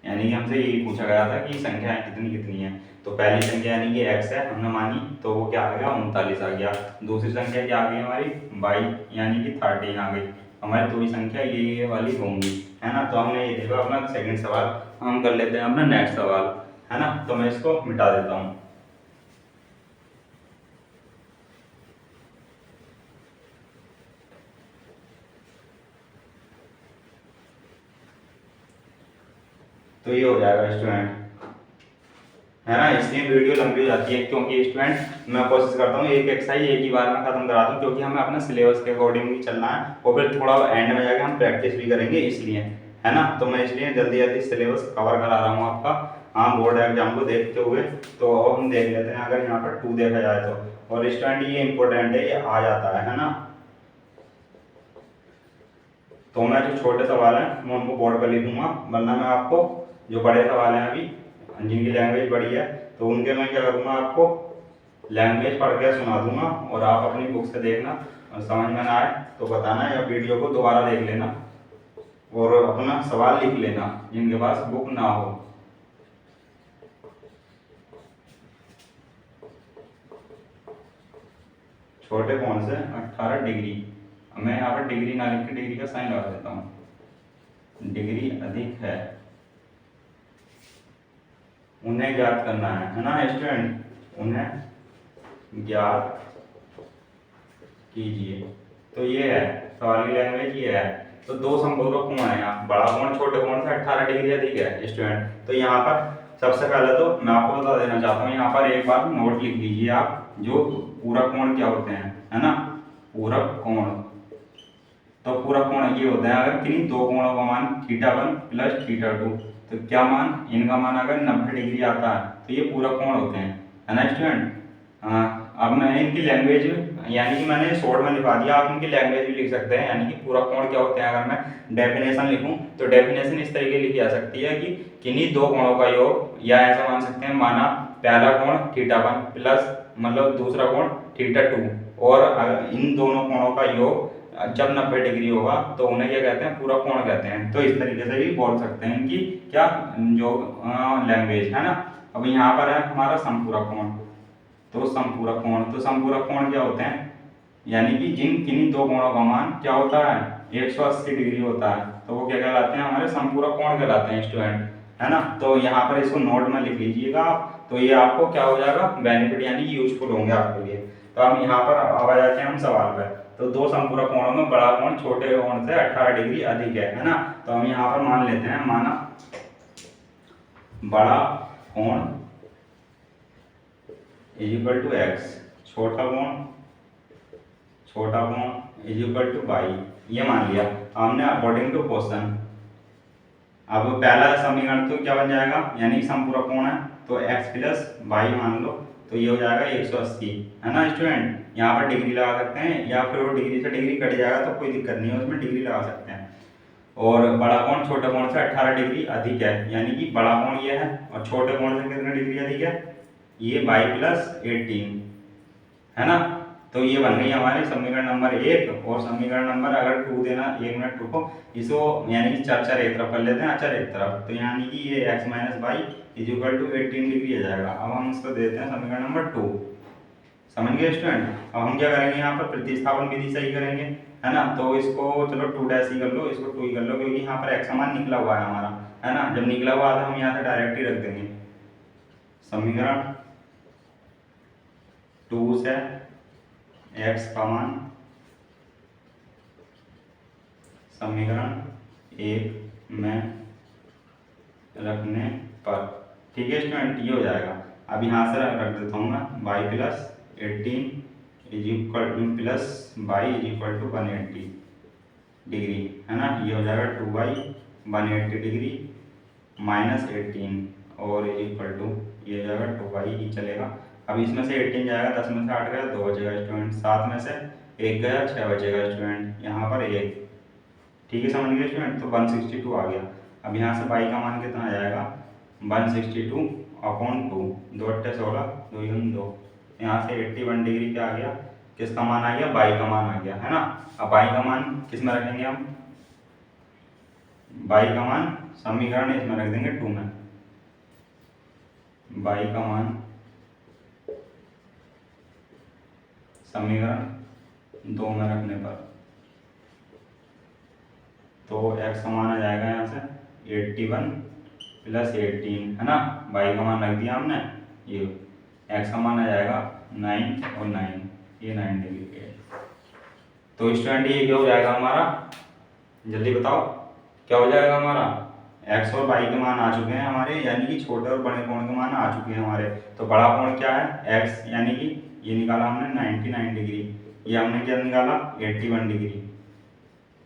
यानी कि हमसे यही पूछा गया था कि संख्याएं कितनी कितनी हैं, तो पहली संख्या यानी कि x है हमने मानी, तो वो क्या आ गया 39 आ गया। दूसरी संख्या क्या आ गई हमारी 22 यानी कि 13 आ गई। हमारी दो ही संख्या ये वाली होंगी, है ना। तो हमने ये देखा अपना सेकंड सवाल। हम कर लेते हैं अपना नेक्स्ट सवाल, है ना। तो मैं इसको मिटा देता हूँ। तो ये हो जाएगा स्टूडेंट, है ना। इसलिए वीडियो लंबी हो जाती है, क्योंकि स्टूडेंट मैं कोशिश करता हूँ एक एक्सरसाइज एक ही बार में खत्म करा दूँ, क्योंकि हमें अपना सिलेबस के अकॉर्डिंग ही चलना है और फिर थोड़ा एंड में जाकर हम प्रैक्टिस भी करेंगे, इसलिए, है ना। तो मैं इसलिए जल्दी जल्दी सिलेबस कवर करा रहा हूँ आपका, हाँ, बोर्ड एग्जाम को देखते हुए। तो अब हम देख लेते हैं, अगर यहाँ पर 2 देखा जाए तो, और स्टूडेंट ये इंपॉर्टेंट है, ये आ जाता है ना। तो मैं जो छोटे सवाल हैं मैं उनको बोर्ड पर लिखूंगा, वरना मैं आपको जो बड़े सवाल हैं अभी जिनकी लैंग्वेज बड़ी है, तो उनके मैं क्या करूँगा, आपको लैंग्वेज पढ़ के सुना दूंगा, और आप अपनी बुक से देखना और समझ में ना आए तो बताना, या वीडियो को दोबारा देख लेना और अपना सवाल लिख लेना जिनके पास बुक ना हो। छोटे कोण से 18 डिग्री, मैं यहाँ पर डिग्री ना लिख के डिग्री का साइन लगा देता हूँ। डिग्री अधिक है उन्हें ज्ञात करना है ना स्टूडेंट, उन्हें ज्ञात कीजिए। तो ये है सवाल की लैंग्वेज, ये है। तो दो समपूरक कोण है यहाँ, बड़ा कोण छोटे कोण से 18 डिग्री अधिक है स्टूडेंट। तो यहाँ पर सबसे पहले तो मैं आपको बता देना चाहता हूँ, यहाँ पर एक बार नोट लिख लीजिए आप, जो पूरक कोण क्या होते हैं, है ना। पूरक कोण, तो पूरक कोण ये होते हैं अगर किन्हीं दो कोणों का मान θ1 प्लस θ2, तो क्या मान, इनका मान अगर 90 डिग्री आता है तो ये पूरक कोण होते हैं, है ना स्टूडेंट। अब मैं इनकी लैंग्वेज, यानी कि मैंने शॉर्ट में लिखा दिया, आप इनकी लैंग्वेज भी लिख सकते हैं, यानी कि पूरक कोण क्या होते हैं। अगर मैं डेफिनेशन लिखूं तो डेफिनेशन इस तरीके लिखी जा सकती है कि किन्हीं दो कोणों का योग, या ऐसा मान सकते हैं, माना पहला कोण θ1 प्लस मतलब दूसरा कोण θ2, और इन दोनों कोणों का योग जब 90 डिग्री होगा तो उन्हें क्या कहते हैं, पूरक कोण कहते हैं। तो इस तरीके से भी बोल सकते हैं इनकी क्या जो लैंग्वेज, है ना। अब यहाँ पर है हमारा समपूरक कोण, तो समपूरक कोण, तो समपूरक कोण क्या होते हैं, यानी कि जिन किन्हीं दो कोणों का मान क्या होता है 180 डिग्री होता है, तो वो क्या कहलाते हैं, हमारे समपूरक कोण कहलाते हैं स्टूडेंट, है ना। तो यहाँ पर इसको नोट में लिख लीजिएगा आप, तो ये आपको क्या हो जाएगा, बेनिफिट यानी कि यूजफुल होंगे आपके लिए। तो हम यहाँ पर आ जाते हैं हम सवाल पर। तो दो समपूरक कोणों में बड़ा कोण छोटे कोण से 18 डिग्री अधिक है ना। तो हम यहाँ पर मान लेते हैं, माना बड़ा कोण इज इक्वल टू एक्स, छोटा कोण इज इक्वल टू वाई, ये मान लिया हमने अकॉर्डिंग टू क्वेश्चन। अब पहला समीकरण तो क्या बन जाएगा, यानी समपूरक कोण है तो x प्लस वाई मान लो, तो ये हो जाएगा 180, है ना स्टूडेंट। यहाँ पर डिग्री लगा सकते हैं, या फिर वो डिग्री से डिग्री कट जाएगा तो कोई दिक्कत नहीं है, उसमें डिग्री लगा सकते हैं। और बड़ा कोण छोटे कोण से 18 डिग्री अधिक है, यानी कि बड़ा कोण ये है और छोटे कोण से कितने डिग्री अधिक है, ये वाई प्लस 18, है ना। तो ये बन गई हमारे समीकरण नंबर 1, और समीकरण नंबर अगर 2 देना, 1 मिनट रुको, इसको यानी कि चर एक तरफ कर लेते हैं, अचर एक तरफ, तो यानी कि ये x minus y is equal to 18 degree आ जाएगा। अब हम इसको देते हैं समीकरण नंबर 2, समझ गए स्टूडेंट। अब हम क्या करेंगे, यहाँ पर प्रतिस्थापन विधि से ही करेंगे, है ना। तो इसको चलो 2 डैश ही कर लो, इसको 2 ही कर लो, क्योंकि यहाँ पर x मान निकला हुआ है हमारा, है ना। जब निकला हुआ था हम यहाँ से डायरेक्ट ही रख देंगे, समीकरण 2 से x का मान समीकरण 1 में रखने पर, ठीक है स्टूडेंट, ये हो जाएगा। अब यहाँ से रख देता हूँ मैं y plus 18 is equal to plus y is equal to 180 degree, है ना। ये हो जाएगा 2y 180 डिग्री माइनस 18 और इज इक्वल टू ये हो जाएगा 2y ही चलेगा। अब इसमें से 18 जाएगा, 10 में से 8 गया 2 बचेगा स्टूडेंट, 7 में से 1 गया 6 बचेगा स्टूडेंट, यहाँ पर 1, ठीक है, समझ गए स्टूडेंट। तो 162 आ गया। अब यहाँ से y का मान कितना आ जाएगा, 162 अपॉन 2, 2 अट्ठे 16, 2 दूनी 2, यहाँ से 81 डिग्री क्या आ गया, किसका मान आ गया, y का मान आ गया, है ना। अब y का मान किस में रखेंगे हम, y का मान समीकरण इसमें रख देंगे 2 में, बाई का मान समीकरण 2 में रखने पर, तो x का मान आ जाएगा यहाँ से 81 प्लस 18, है ना। बाई का मान रख दिया हमने, ये x का मान आ जाएगा 9 और 9, ये 9 डिग्री के। तो स्टूडेंट ये क्या हो जाएगा हमारा, जल्दी बताओ क्या हो जाएगा हमारा। x और y के मान आ चुके हैं हमारे, यानी कि छोटे और बड़े कोण के मान आ चुके हैं हमारे। तो बड़ा कोण क्या है x, यानी कि ये निकाला हमने 99 डिग्री, ये हमने क्या निकाला 81 डिग्री,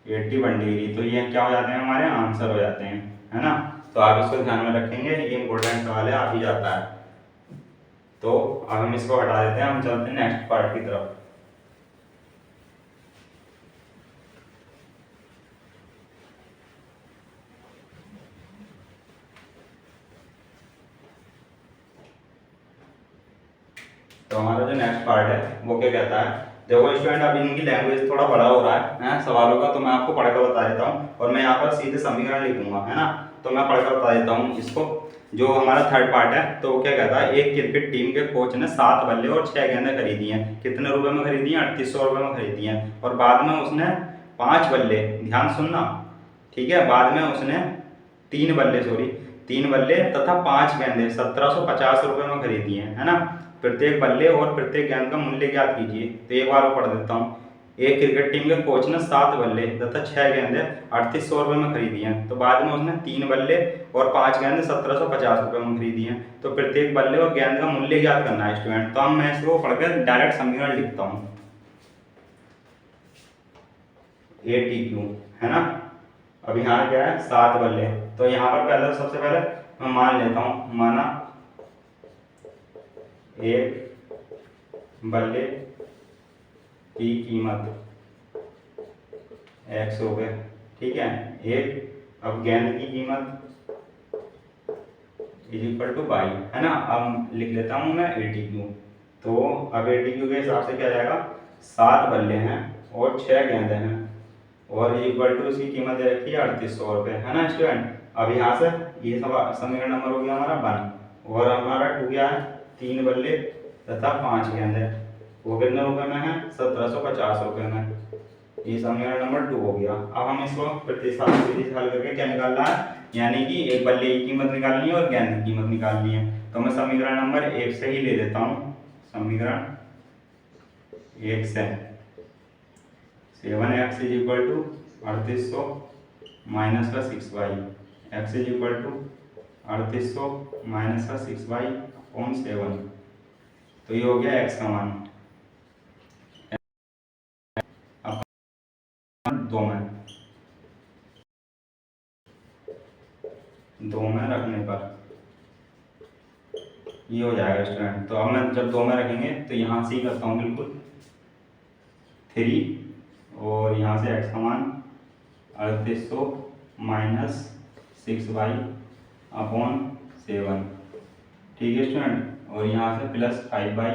81 डिग्री। तो ये क्या हो जाते हैं हमारे आंसर हो जाते हैं, है ना। तो आप इसको ध्यान में रखेंगे, ये इंपॉर्टेंट सवाल है, आ ही जाता है। तो अब हम इसको हटा देते हैं, हम चलते हैं नेक्स्ट पार्ट की तरफ। तो हमारा जो नेक्स्ट पार्ट है वो क्या कहता है, देखो स्टूडेंट अभी इनकी लैंग्वेज थोड़ा बड़ा हो रहा है सवालों का, तो मैं आपको पढ़कर बता देता हूँ और मैं यहाँ पर सीधे समीकरण लिखूंगा, है ना। तो मैं पढ़कर बता देता हूँ इसको। जो हमारा थर्ड पार्ट है तो वो क्या कहता है, एक क्रिकेट टीम के कोच ने 7 बल्ले और 6 गेंदें खरीदी हैं। कितने रुपए में खरीदी हैं, 3800 रुपये में खरीदी हैं। और बाद में उसने 5 बल्ले, ध्यान सुनना, ठीक है, बाद में उसने 3 बल्ले तथा 5 गेंदें 1750 रुपये में खरीदी हैं, है ना। प्रत्येक बल्ले और प्रत्येक गेंद का मूल्य ज्ञात कीजिए। तो एक बार पढ़ देता हूँ। एक क्रिकेट टीम के कोच ने 7 बल्ले तथा 6 गेंदें 3800 रुपये में खरीदी हैं। तो बाद में उसने 3 बल्ले और 5 गेंदें 1750 रुपये में खरीदी हैं। तो प्रत्येक बल्ले और गेंद का मूल्य ज्ञात करना है स्टूडेंट। तो हम मैं इसको पढ़कर डायरेक्ट समीकरण लिखता हूँ, ATQ, है ना। अब यहाँ क्या है 7 बल्ले, तो यहाँ पर पहले सबसे पहले मैं मान लेता हूँ, माना एक बल्ले की कीमत x रुपये, ठीक है। एक अब गेंद की कीमत इज इक्वल टू बाई, है ना। अब लिख लेता हूँ मैं ATQ। तो अब ATQ के हिसाब से क्या जाएगा, 7 बल्ले हैं और 6 गेंदें हैं और इक्वल टू इसकी कीमत दे रखी है 3800 रुपये, है ना स्टूडेंट। अब यहाँ से ये समीकरण नंबर हो गया हमारा 1 और हमारा 2 क्या है, 3 बल्ले तथा 5 गेंदें, वो कितने रुपए में है, 1750 रुपये में। ये समीकरण नंबर 2 हो गया। अब हम इसको प्रतिस्थापित विधि से हल करके क्या निकालना है, यानी कि एक बल्ले की कीमत निकालनी है और गेंद की कीमत निकालनी है। तो मैं समीकरण नंबर 1 से ही ले लेता हूँ। समीकरण 1 से 7x is equal to 3800 minus का 6y, x is equal to 3800 minus का 6y अपॉन 7। तो ये हो गया x का मान। अब 2 में रखने पर ये हो जाएगा स्टूडेंट। तो अब मैं जब 2 में रखेंगे तो यहाँ से ही करता हूँ बिल्कुल 3 और यहाँ से x का मान 3800 माइनस 6y अपॉन 7, ठीक है स्टूडेंट। और यहाँ से plus 5y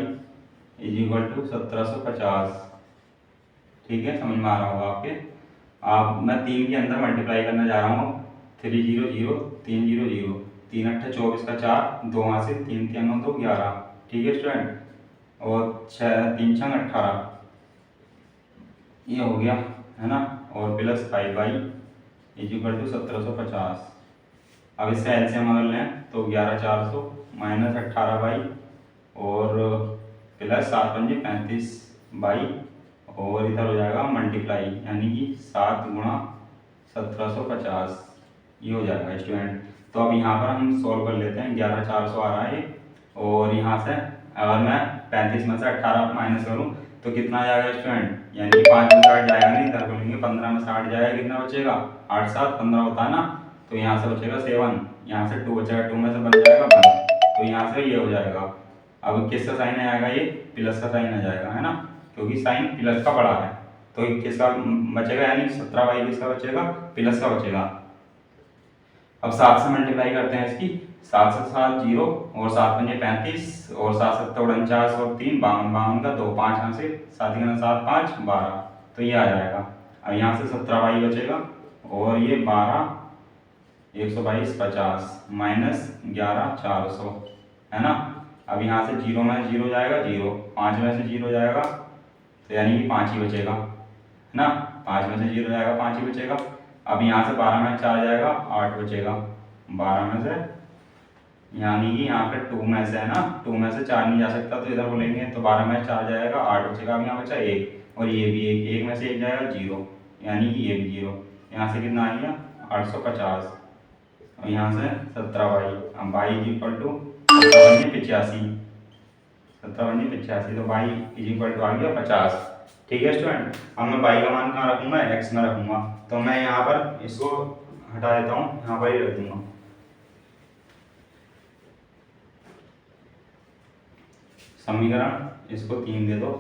is equal to 1750, ठीक है, समझ में आ रहा होगा आपके। आप मैं 3 के अंदर मल्टीप्लाई करने जा रहा हूँ, 3 0 0 3 0 0, 3 8 24 का 4, 2 यहाँ से 3 3 9 2 11, ठीक है स्टूडेंट। और 6 3 6 18, ये हो गया, है ना। और plus 5y is equal to 1750। अब इसका एलसीएम अगर लें तो 11400 माइनस 18y और प्लस 7 पंजे 35y और इधर हो जाएगा मल्टीप्लाई, यानी कि 7 गुणा 1750, ये हो जाएगा स्टूडेंट। तो अब यहाँ पर हम सॉल्व कर लेते हैं। 11400 आ रहा है और यहाँ से अगर मैं 35 में से 18 माइनस करूँ तो कितना आ जाएगा स्टूडेंट, यानी कि 5 में 60 जाएगा नहीं, इधर बोलेंगे 15 में 60 जाएगा, कितना बचेगा 8 7 15 होता है ना। तो यहाँ से बचेगा 7, यहाँ से 2 बचेगा, 2 में से बन जाएगा 1, तो यहाँ से ये हो जाएगा। अब किसका साइन आएगा, ये प्लस का साइन आ जाएगा, है ना, क्योंकि साइन प्लस का बड़ा है। तो किसका बचेगा, यानी 17y किसका बचेगा, प्लस का बचेगा। अब 7 से मल्टीप्लाई करते हैं इसकी, 7 से 7 0 और 7 पंजे 35 और 7 7 49 और 3 52, 52 का 2 5 यहाँ से 7 7 5 12, तो ये आ जाएगा। अब यहाँ से 17y बचेगा और ये 12 122 50 माइनस 11 400, है ना। अब यहाँ से 0 में 0 जाएगा 0, 5 में से 0 जाएगा तो यानी कि 5 ही बचेगा, है ना। 5 में से 0 जाएगा 5 ही बचेगा। अब यहाँ से 12 में 4 जाएगा 8 बचेगा, 12 में से यानी कि यहाँ पे 2 में से, है ना, 2 में से 4 नहीं जा सकता तो इधर बोलेंगे तो 12 में 4 जाएगा 8 बचेगा। अब यहाँ बचा 1 और ये भी 1, 1 में से 1 जाएगा 0 यानी कि ये भी 0। यहाँ से कितना आ गया 850 और यहाँ से 17y। अब y इज इक्वल टू 85, 17 तो y इज इक्वल टू आ गया 50। ठीक है स्टूडेंट। अब मैं y का मान कहाँ रखूँगा, x में रखूँगा, तो मैं यहाँ पर इसको हटा देता हूँ, यहाँ पर ही रख दूँगा। समीकरण इसको 3 दे दो,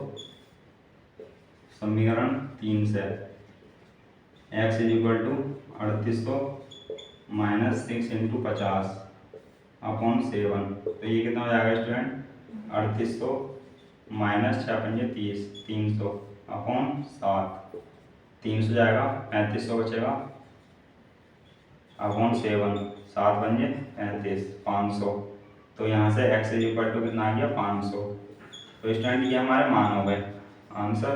समीकरण 3 से x is equal to 3800 minus 6 into 50 upon 7। तो ये कितना हो जाएगा स्टूडेंट, 3800 माइनस 6 पंजे 30, 300 अपॉन 7, 300 जाएगा 3500 बचेगा अपॉन 7, 7 पंजे 35, 500। तो यहाँ से x इज इक्वल टू कितना आ गया 500। तो स्टूडेंट ये हमारे मान हो गए, आंसर।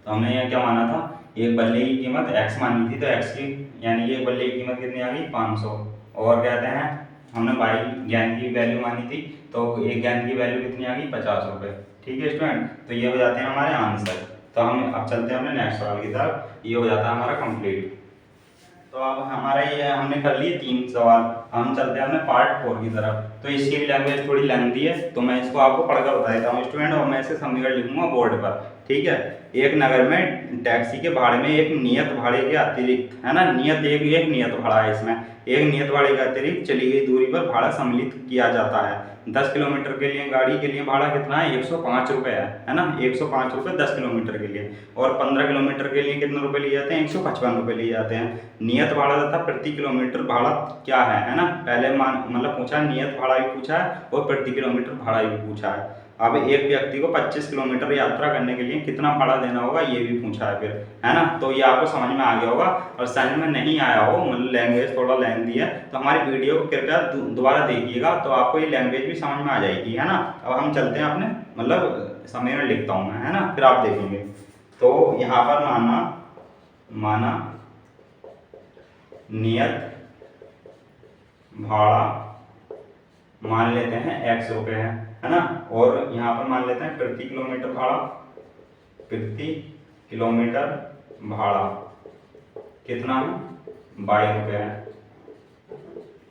तो हमने यहाँ क्या माना था, एक बल्ले की कीमत x मानी थी, तो x की यानी कि एक बल्ले की कीमत कितनी आ गई 500। और कहते हैं हमने y गेंद की वैल्यू मानी थी, तो एक गेंद की वैल्यू कितनी आ गई 50 रुपये। ठीक है स्टूडेंट। तो ये हो जाते हैं हमारे आंसर। तो हम अब चलते हैं अपने नेक्स्ट सवाल की तरफ, ये हो जाता है हमारा कंप्लीट। तो अब हमारा ये हमने कर लिए 3 सवाल, हम चलते हैं अपने पार्ट 4 की तरफ। तो इसकी भी लैंग्वेज थोड़ी लेंथी है, तो मैं इसको आपको पढ़कर बता देता हूँ स्टूडेंट, और मैं इसे समीकरण लिखूंगा बोर्ड पर। ठीक है। एक नगर में टैक्सी के भाड़े में एक नियत भाड़े के अतिरिक्त, है ना, नियत एक नियत भाड़ा है, इसमें एक नियत भाड़े के अतिरिक्त चली गई दूरी पर भाड़ा सम्मिलित किया जाता है। 10 किलोमीटर के लिए गाड़ी के लिए भाड़ा कितना है 105 रुपये है ना, 105 रुपये 10 किलोमीटर के लिए। और 15 किलोमीटर के लिए कितने रुपए लिए जाते हैं, 155 रुपये लिए जाते हैं। नियत भाड़ा तथा प्रति किलोमीटर भाड़ा क्या है ना, पहले मतलब पूछा है, नियत भाड़ा भी पूछा है और प्रति किलोमीटर भाड़ा भी पूछा है। अब एक व्यक्ति को 25 किलोमीटर यात्रा करने के लिए कितना भाड़ा देना होगा ये भी पूछा है फिर, है ना। तो ये आपको समझ में आ गया होगा, और समझ में नहीं आया हो, मतलब लैंग्वेज थोड़ा लेंथी है, तो हमारी वीडियो को कृपया दोबारा देखिएगा, तो आपको ये लैंग्वेज भी समझ में आ जाएगी, है ना। अब हम चलते हैं अपने मतलब समीकरण लिखता हूँ मैं, है ना, फिर आप देखेंगे। तो यहाँ पर माना नियत भाड़ा मान लेते हैं x रुपये है ना, और यहाँ पर मान लेते हैं प्रति किलोमीटर भाड़ा, प्रति किलोमीटर भाड़ा कितना है 22 रुपये है।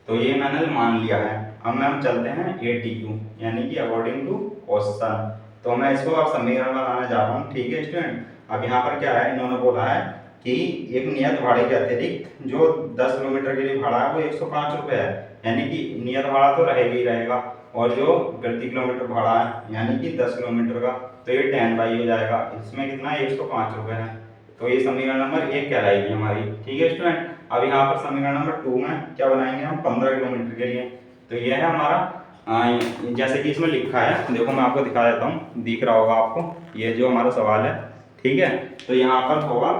तो ये मैंने मान लिया है। अब हम चलते हैं ATQ यानी कि अकॉर्डिंग टू क्वेश्चन। तो मैं इसको अब समीकरण बनाने जा रहा हूँ। ठीक है स्टूडेंट। अब यहाँ पर क्या है, इन्होंने बोला है कि एक नियत भाड़े के अतिरिक्त जो 10 किलोमीटर के लिए भाड़ा है वो 105 रुपये है, यानी कि नियत भाड़ा तो रहेगा ही रहेगा, और जो प्रति किलोमीटर भाड़ा है यानी कि 10 किलोमीटर का, तो ये 10 हो जाएगा, इसमें कितना है 105 रुपये है। तो ये समीकरण नंबर 1 कहलाएगी हमारी। ठीक है स्टूडेंट। अब यहाँ पर समीकरण नंबर 2 में क्या बनाएंगे हम 15 किलोमीटर के लिए। तो यह है हमारा जैसे कि इसमें लिखा है, देखो मैं आपको दिखा देता हूँ, दिख रहा होगा आपको ये जो हमारा सवाल है। ठीक है। तो यहाँ पर होगा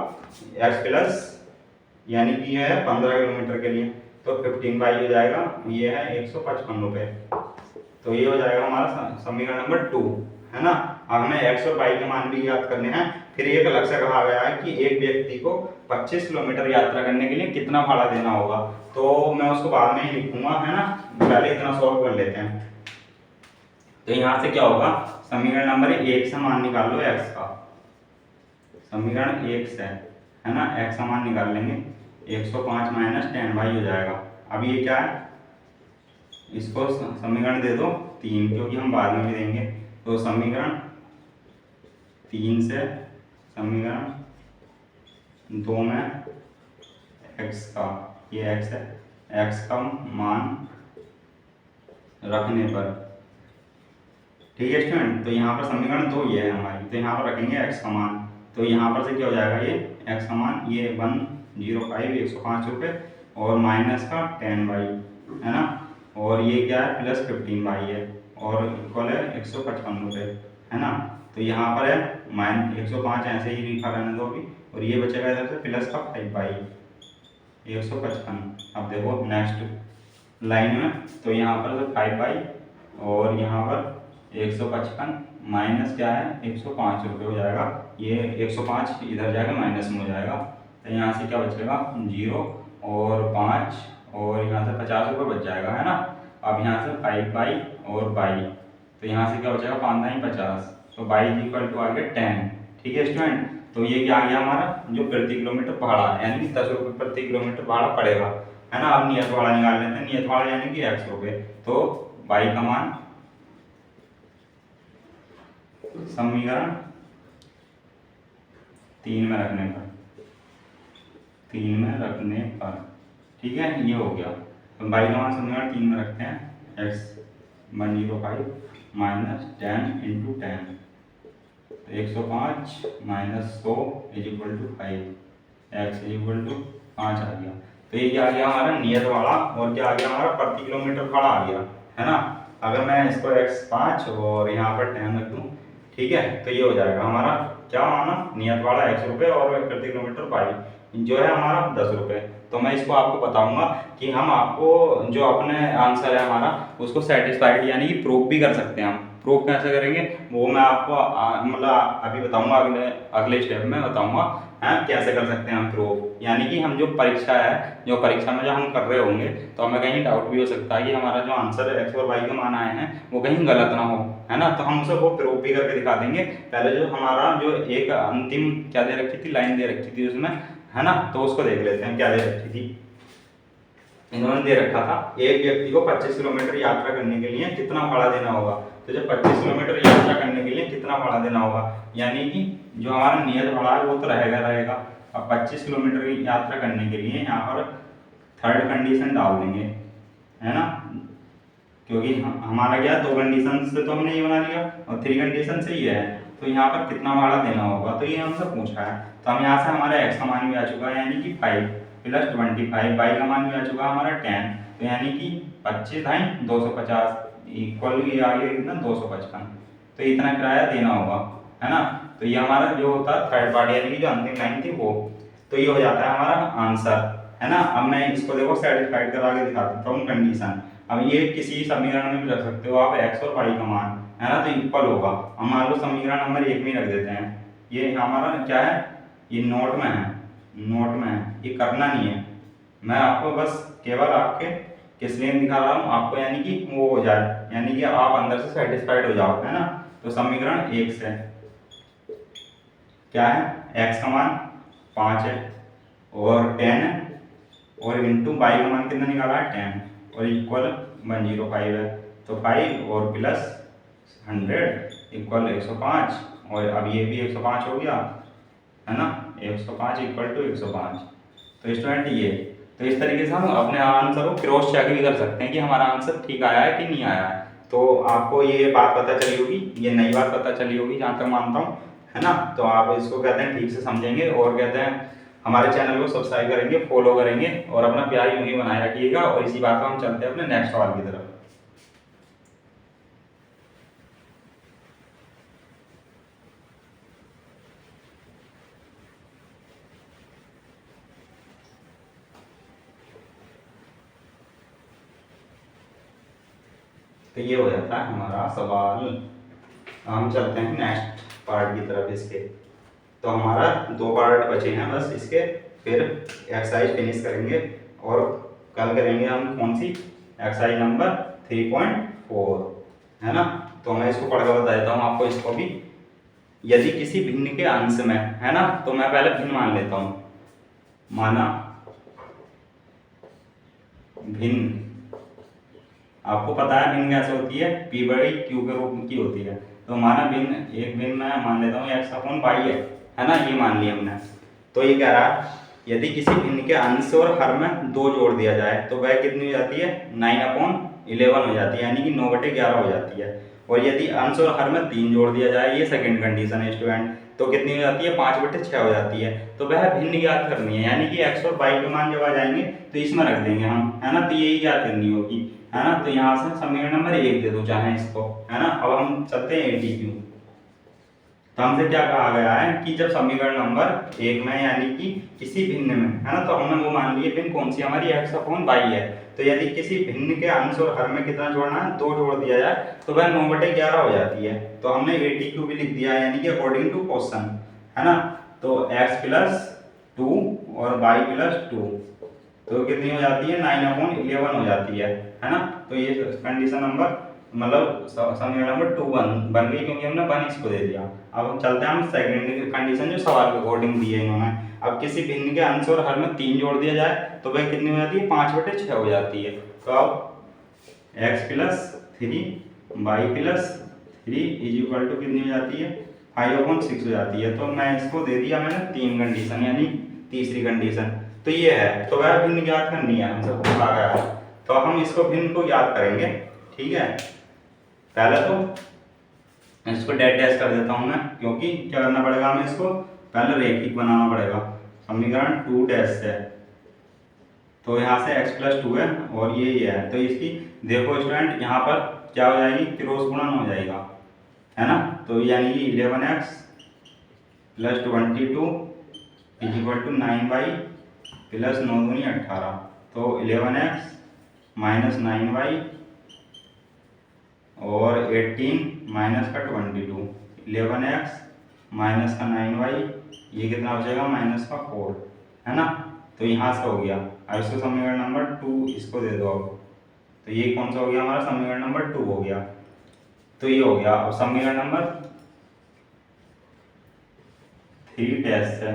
x प्लस यानी कि यह है 15 किलोमीटर के लिए, तो 15 हो जाएगा, ये है 155 रुपये। तो ये हो जाएगा हमारा समीकरण नंबर 2, है ना। अब हमें x और y के मान भी याद करने हैं। फिर एक अलग से कहा गया है कि एक व्यक्ति को 25 किलोमीटर यात्रा करने के लिए कितना भाड़ा देना होगा, तो मैं उसको बाद में ही लिखूंगा, है ना, पहले इतना सॉल्व कर लेते हैं। तो यहाँ से क्या होगा, समीकरण नंबर 1 से मान निकाल लो x का, समीकरण 1 से, है ना, x का मान निकाल लेंगे, 105 माइनस 10 हो जाएगा। अब ये क्या है, इसको समीकरण दे दो 3, क्योंकि हम बाद में भी देंगे। तो समीकरण 3 से समीकरण 2 में x का, ये x है, x का मान रखने पर, ठीक है स्टूडेंट। तो यहाँ पर समीकरण 2 ये है हमारी, तो यहाँ पर रखेंगे x का मान। तो यहाँ पर से क्या हो जाएगा, ये x का मान, ये 105 105 रुपये और माइनस का 10 है ना, और ये क्या है प्लस 15 है, और इक्वल है 155 रुपये, है ना। तो यहाँ पर है -105 ऐसे ही लिखा रहने दो अभी, और ये बचेगा इधर से प्लस का 5 155। अब देखो नेक्स्ट लाइन में, तो यहाँ पर 5 और यहाँ पर 155 माइनस क्या है 105 रुपये हो जाएगा। ये 105 इधर जाएगा माइनस में हो जाएगा, तो यहाँ से क्या बचेगा 0 और 5 और यहाँ से 50 रुपये बच जाएगा, है ना। अब यहाँ से 5 बाई और बाई, तो यहाँ से क्या बचेगा 5 दाई 50, तो बाई इक्वल टू आ गया 10। ठीक है स्टूडेंट, तो ये क्या आ गया हमारा जो प्रति किलोमीटर भाड़ा, यानी कि 10 रुपये प्रति किलोमीटर भाड़ा पड़ेगा, है ना। अब नियत भाड़ा निकाल लेते हैं। नियत भाड़ा यानी कि 100 रुपये, तो बाई का मान समीकरण 3 में रखने पर, ठीक है, ये हो गया। तो बाई का मान समीकरण 3 में रखते हैं, x 105 minus 10 into 10, 105 minus 100 is equal to 5, x is equal to 5 आ गया। तो ये क्या आ गया हमारा नियत भाड़ा, और क्या आ गया हमारा प्रति किलोमीटर भाड़ा आ गया, है ना। अगर मैं इसको x5 और यहाँ पर 10 रख दूँ, ठीक है, तो ये हो जाएगा हमारा क्या माना नियत भाड़ा 100 रुपये और प्रति किलोमीटर बाई जो है हमारा 10 रुपये। तो मैं इसको आपको बताऊंगा कि हम आपको जो अपने आंसर है हमारा उसको सेटिस्फाइड यानी कि प्रूफ भी कर सकते हैं। हम प्रूफ कैसे करेंगे वो मैं आपको मतलब अभी बताऊंगा, अगले स्टेप में बताऊंगा हैं कैसे कर सकते हैं हम प्रूफ। यानी कि हम जो परीक्षा में जो हम कर रहे होंगे तो हमें कहीं डाउट भी हो सकता है कि हमारा जो आंसर है एक्स और वाई के मान आए हैं वो कहीं गलत ना हो, है ना। तो हम उसे वो प्रूफ भी करके दिखा देंगे। पहले जो हमारा जो एक अंतिम क्या दे रखी थी, लाइन दे रखी थी उसमें, है ना, तो उसको देख लेते हैं क्या दे रखी थी। इन्होंने दे रखा था एक व्यक्ति को 25 किलोमीटर यात्रा करने के लिए कितना भाड़ा देना होगा। तो जब 25 किलोमीटर यात्रा करने के लिए कितना भाड़ा देना होगा, यानी कि जो हमारा नियत भाड़ा है वो तो रहेगा। अब 25 किलोमीटर की यात्रा करने के लिए यहाँ पर थर्ड कंडीशन डाल देंगे, है ना, क्योंकि हमारा क्या 2 कंडीशन से तो हमने ये बना लिया और 3 कंडीशन से ये है। तो यहाँ पर कितना भाड़ा देना होगा तो ये हमसे पूछा है। तो हम यहाँ से हमारा x का मान भी आ चुका है यानी कि 5 प्लस 25, बाई का मान भी आ चुका है हमारा 10, तो यानी कि 25 धाई 250 इक्वल आ गया कितना 255। तो इतना किराया देना होगा, है ना। तो ये हमारा जो होता है थर्ड पार्ट यानी कि जो अंतिम लाइन थी वो, तो ये हो जाता है हमारा आंसर, है ना। अब मैं इसको देखो सेटिस्फाइड करा के दिखा देता हूँ कंडीशन। अब ये किसी समीकरण में भी रख सकते हो आप x और y का मान, है ना, तो इक्वल होगा। हम मान लो समीकरण नंबर 1 में रख देते हैं। ये हमारा क्या है, ये नोट में है, ये करना नहीं है। मैं आपको बस केवल आपके किस लिए दिखा रहा हूँ आपको, यानी कि वो हो जाए, यानी कि आप अंदर से सेटिस्फाइड हो जाओ, है ना। तो समीकरण 1 से क्या है, x का मान 5 है और 10 है और इंटू y का मान कितना निकाला है 10 और इक्वल 105 है। तो 5 और प्लस 100 इक्वल 105 और अब ये भी 105 हो गया, है ना, 105 इक्वल टू 105। तो स्टूडेंट ये, तो इस तरीके से हम अपने आंसर को क्रॉस चेक भी कर सकते हैं कि हमारा आंसर ठीक आया है कि नहीं आया है। तो आपको ये बात पता चली होगी, ये नई बात पता चली होगी जहाँ तक मानता हूँ, है ना। तो आप इसको कहते हैं ठीक से समझेंगे और कहते हैं हमारे चैनल को सब्सक्राइब करेंगे, फॉलो करेंगे और अपना प्यार यूं ही बनाए रखिएगा। और इसी बात पर हम चलते हैं अपने नेक्स्ट सवाल की तरफ। तो ये हो जाता है हमारा सवाल। हम चलते हैं नेक्स्ट पार्ट की तरफ इसके। तो हमारा 2 पार्ट बचे हैं बस इसके, फिर एक्सरसाइज फिनिश करेंगे और कल करेंगे हम कौन सी एक्सरसाइज नंबर 3.4, है ना। तो मैं इसको पढ़कर बता देता हूँ आपको इसको भी। यदि किसी भिन्न के अंश में, है ना, तो मैं पहले भिन्न मान लेता हूँ। माना भिन्न, आपको पता है भिन्न कैसे होती है, p बड़ी q के रूप की होती है। तो माना भिन्न, एक भिन्न मैं मान लेता हूँ x अपॉन y है ना, ये मान लिया हमने। तो ये कह रहा है यदि किसी भिन्न के अंश और हर में 2 जोड़ दिया जाए तो वह कितनी हो जाती है 9/11 हो जाती है, यानी कि 9/11 हो जाती है। और यदि अंश और हर में 3 जोड़ दिया जाए, ये सेकंड कंडीशन है स्टूडेंट, तो कितनी हो जाती है 5/6 हो जाती है। तो वह भिन्न ज्ञात करनी है, यानी कि x और y के मान जब आ जाएंगे तो इसमें रख देंगे हम, है ना। तो यही ज्ञात करनी होगी, है ना। तो यहाँ से समीकरण नंबर 1 दे दो चाहे इसको, है ना। अब हम चलते हैं ATQ। तो हमसे क्या कहा गया है कि जब समीकरण नंबर 1 में यानी कि किसी भिन्न में, है ना, तो हमने वो मान लिए भिन्न कौन सी हमारी x अपॉन y है। तो यदि किसी भिन्न के अंश और हर में कितना जोड़ना है, 2 जोड़ दिया जाए तो वह 9/11 हो जाती है। तो हमने 82 भी लिख दिया यानी कि अकॉर्डिंग टू क्वेश्चन, है ना। तो x प्लस 2 और y प्लस 2 तो कितनी हो जाती है, 9/11 हो जाती है ना। तो ये कंडीशन नंबर मतलब समीकरण नंबर 2 बन गई, क्योंकि हमने 1 इसको दे दिया। अब हम चलते हैं हम सेकंड कंडीशन जो सवाल के अकॉर्डिंग दी है इन्होंने। अब किसी भिन्न के अंश और हर में 3 जोड़ दिया जाए तो वह कितनी हो जाती है, 5/6 हो जाती है। तो अब x plus 3 y plus 3 is equal to कितनी हो जाती है, 5/6 हो जाती है। तो मैं इसको दे दिया मैंने 3 कंडीशन, यानी तीसरी कंडीशन तो ये है। तो वह भिन्न ज्ञात करनी है हमसे पूछा गया है। तो हम इसको भिन्न को ज्ञात करेंगे, ठीक है। पहले तो इसको डैश डैश कर देता हूं मैं, क्योंकि क्या करना पड़ेगा हमें, इसको पहले रैखिक बनाना पड़ेगा। समीकरण 2 डैश है, तो यहाँ से x प्लस 2 है और ये है। तो इसकी देखो स्टूडेंट, यहाँ पर क्या हो जाएगी, क्रॉस गुणन हो जाएगा, है ना। तो यानी कि 11x plus 22 is equal to 9y plus 9 दूनी 18। तो 11x माइनस 9y और 18 माइनस का 22, 11x माइनस का 9y, ये कितना बचेगा, माइनस का 4, है ना। तो यहाँ से हो गया। अब इसको समीकरण नंबर 2 इसको दे दो अब। तो ये कौन सा हो गया हमारा, समीकरण नंबर 2 हो गया। तो ये हो गया। अब समीकरण नंबर 3 डैश है।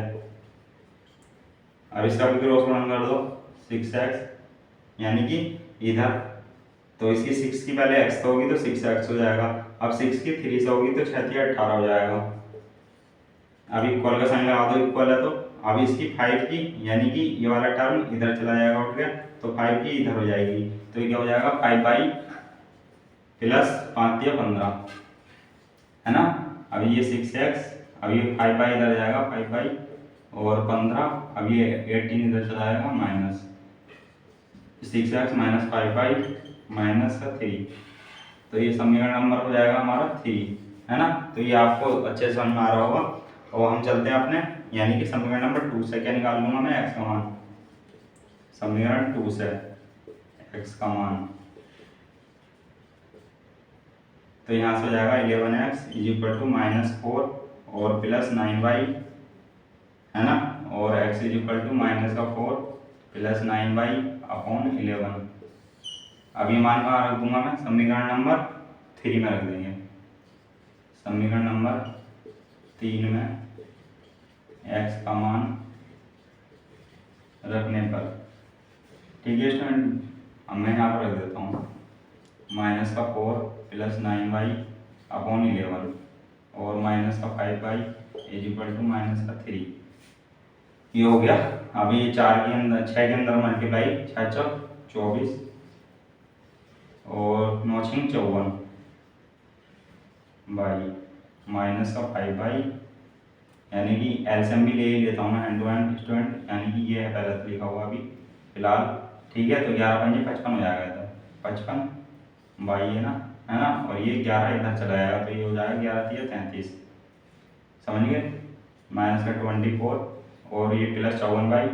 अब इसका भी क्रॉस गुणन कर दो, 6x यानी कि इधर, तो इसकी 6 की पहले x होगी तो 6x हो जाएगा। अब 6 की 3 से होगी तो 6 18 हो जाएगा। अब इक्वल का साइन लगा दो, इक्वल है तो। अब इसकी 5 की यानी कि ये वाला टर्म इधर चला जाएगा, उठ गया, तो 5 की इधर हो जाएगी। तो ये क्या हो जाएगा, 5y प्लस 5 या 15, है ना। अब ये 6x, अब ये 5y इधर जाएगा, 5y और 15, अब ये 18 इधर चला जाएगा, minus 6x minus 5y minus का 3। तो ये समीकरण नंबर हो जाएगा हमारा 3, है ना। तो ये आपको अच्छे से समझ में आ रहा होगा। और हम चलते हैं अपने, यानी कि समीकरण नंबर 2 से क्या निकाल लूँगा मैं, x का मान। समीकरण 2 से x का मान, तो यहाँ से हो जाएगा 11x इज इक्वल टू -4 और प्लस 9y, है ना, और x is equal to -4 plus 9y upon 11। अब ये मान कहाँ रख दूंगा मैं, समीकरण नंबर 3 में रख देंगे। समीकरण नंबर 3 में x का मान रखने पर, ठीक है स्टूडेंट, अब मैं यहाँ पर रख देता हूँ -4 प्लस 9y अपॉन 11 और -5y इज इक्वल टू -3। ये हो गया। अभी ये 4 के अंदर 6 के अंदर मल्टीप्लाई, 6 चौक 24 और 9 छींक 54 बाई -5y, यानी कि एलसीएम भी ले ही लेता हूँ मैं हैंड टू हैंड स्टूडेंट, यानी कि ये है पहले से लिखा हुआ अभी फिलहाल, ठीक है। तो 11 पंजे 55 हो जाएगा इधर, 55 बाई है ना, और ये 11 इधर चला जाएगा तो ये हो जाएगा 11 3 33, समझ गए, माइनस का 24 और ये प्लस 54 बाई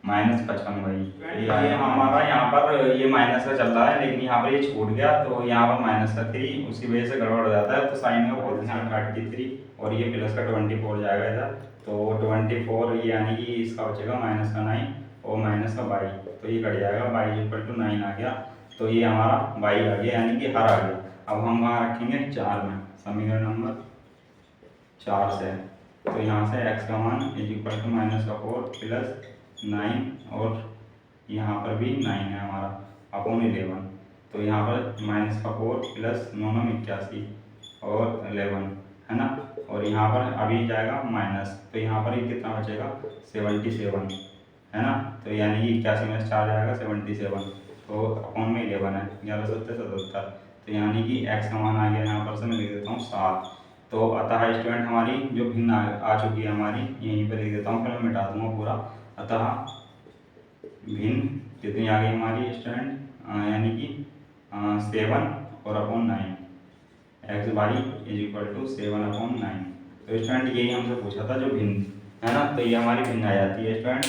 -55 बाई। ये हमारा यहाँ पर ये माइनस का चल रहा है, लेकिन यहाँ पर ये छूट गया तो यहाँ पर -3, उसी वजह से गड़बड़ हो जाता है। तो साइन का पोजीशन 33 और ये प्लस का 24 जाएगा इधर, तो 24 यानी कि इसका बचेगा -9 और माइनस का बाई, तो ये कट जाएगा, बाई इक्वल टू 9 आ गया। तो ये हमारा बाई आ गया, यानी कि हर आ गया। अब हम वहाँ रखेंगे 4 में, समीकरण नंबर 4 से। तो यहाँ से x का मान इज इक्वल टू -4 प्लस 9 और यहाँ पर भी 9 है हमारा अपॉन 11। तो यहाँ पर -4 प्लस 9 81 और 11, है ना, और यहाँ पर अभी जाएगा माइनस, तो यहाँ पर ये कितना बचेगा 77, है ना। तो यानी कि 81 में 4 जाएगा 77, तो अपॉन में 11 है, 11 7 77। तो यानी कि x का मान आ गया, यहाँ पर से मैं लिख देता हूँ 7। तो अतः स्टूडेंट हमारी जो भिन्न आ चुकी है हमारी, यहीं पर लिख देता हूँ, फिर मैं मिटा दूंगा पूरा। अतः भिन्न कितनी आ गई हमारी स्टूडेंट, यानी कि 7 और upon 9, x y is equal to 7 upon 9। तो स्टूडेंट यही हमसे पूछा था जो भिन्न है ना, तो ये हमारी भिन्न आ जाती है स्टूडेंट।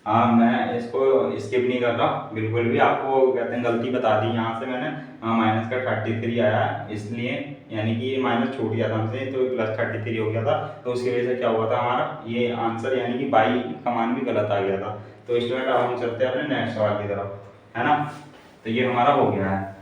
हाँ, मैं इसको स्किप नहीं कर रहा बिल्कुल भी, आपको कहते हैं गलती बता दी यहाँ से मैंने। हाँ, माइनस का 33 आया इसलिए, यानी कि ये माइनस छूट गया था हमसे तो प्लस 33 हो गया था, तो उसकी वजह से क्या हुआ था हमारा ये आंसर यानी कि बाई का मान भी गलत आ गया था। तो स्टूडेंट अब हम चलते हैं अपने नेक्स्ट सवाल की तरफ, है ना। तो ये हमारा हो गया है।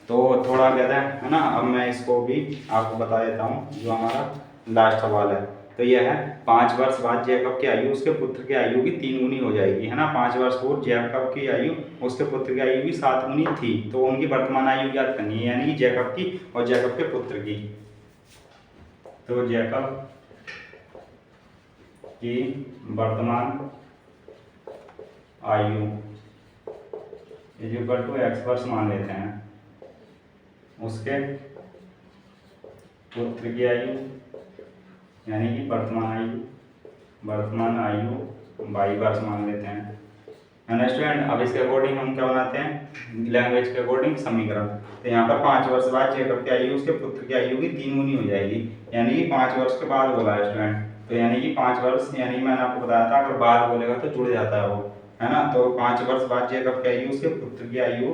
तो थोड़ा कहता है ना, अब मैं इसको भी आपको बता देता हूँ जो हमारा लास्ट सवाल है। तो यह है 5 वर्ष बाद जैकब की आयु उसके पुत्र की आयु की 3 गुनी हो जाएगी, है ना। 5 वर्ष पूर्व जैकब की आयु उसके पुत्र की आयु की 7 गुनी थी, तो उनकी वर्तमान आयु ज्ञात करनी है, यानी कि जैकब की और जैकब के पुत्र की। तो जैकब की वर्तमान आयु इज इक्वल टू x वर्ष मान लेते हैं, उसके पुत्र की आयु यानी कि वर्तमान आयु y वर्ष मान लेते हैं, है ना स्टूडेंट। अब इसके अकॉर्डिंग हम क्या बनाते हैं, लैंग्वेज के अकॉर्डिंग समीकरण। तो यहाँ पर 5 वर्ष बाद जैकब की आयु उसके पुत्र की आयु की 3 गुनी हो जाएगी, यानी कि 5 वर्ष के बाद बोला है स्टूडेंट। तो यानी कि 5 वर्ष, यानी मैंने आपको बताया था अगर बाद बोलेगा तो जुड़ जाता है वो, है ना। तो 5 वर्ष बाद जैकब की आयु उसके पुत्र की आयु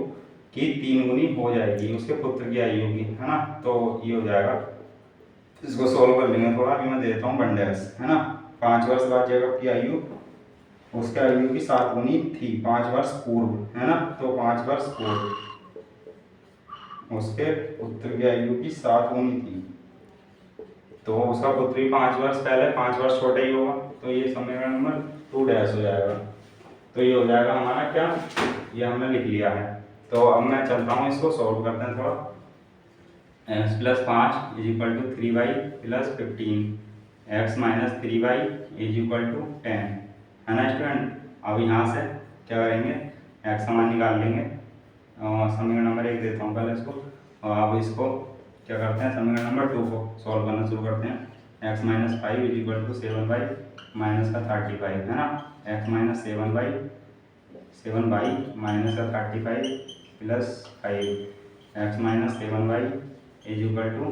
की 3 गुनी हो जाएगी, उसके पुत्र की आयु की, है ना। तो ये हो जाएगा, इसको सोल्व कर लेंगे थोड़ा, अभी मैं देता हूँ बंडेस, है ना। 5 वर्ष बाद जैकब की आयु उसके आयु की 7 गुनी थी 5 वर्ष पूर्व, है ना। तो 5 वर्ष पूर्व उसके पुत्र की आयु की 7 गुनी थी, तो उसका पुत्र भी 5 वर्ष पहले 5 वर्ष छोटा ही होगा, तो ये समीकरण नंबर 2 डैश हो जाएगा। तो ये हो जाएगा हमारा क्या, ये हमने लिख लिया है। तो अब मैं चलता हूँ, इसको सॉल्व करते हैं थोड़ा। x plus 5 is equal to 3y plus 15, x minus 3y is equal to 10, है ना स्टूडेंट। अब यहाँ से क्या करेंगे, x समान निकाल लेंगे, समीकरण नंबर 1 देता हूँ पहले इसको, और अब इसको क्या करते हैं, समीकरण नंबर 2 को सॉल्व करना शुरू करते हैं। x minus 5 is equal to 7y minus का 35, है ना। x माइनस 7y माइनस का 35 plus 5, x minus 7y is equal to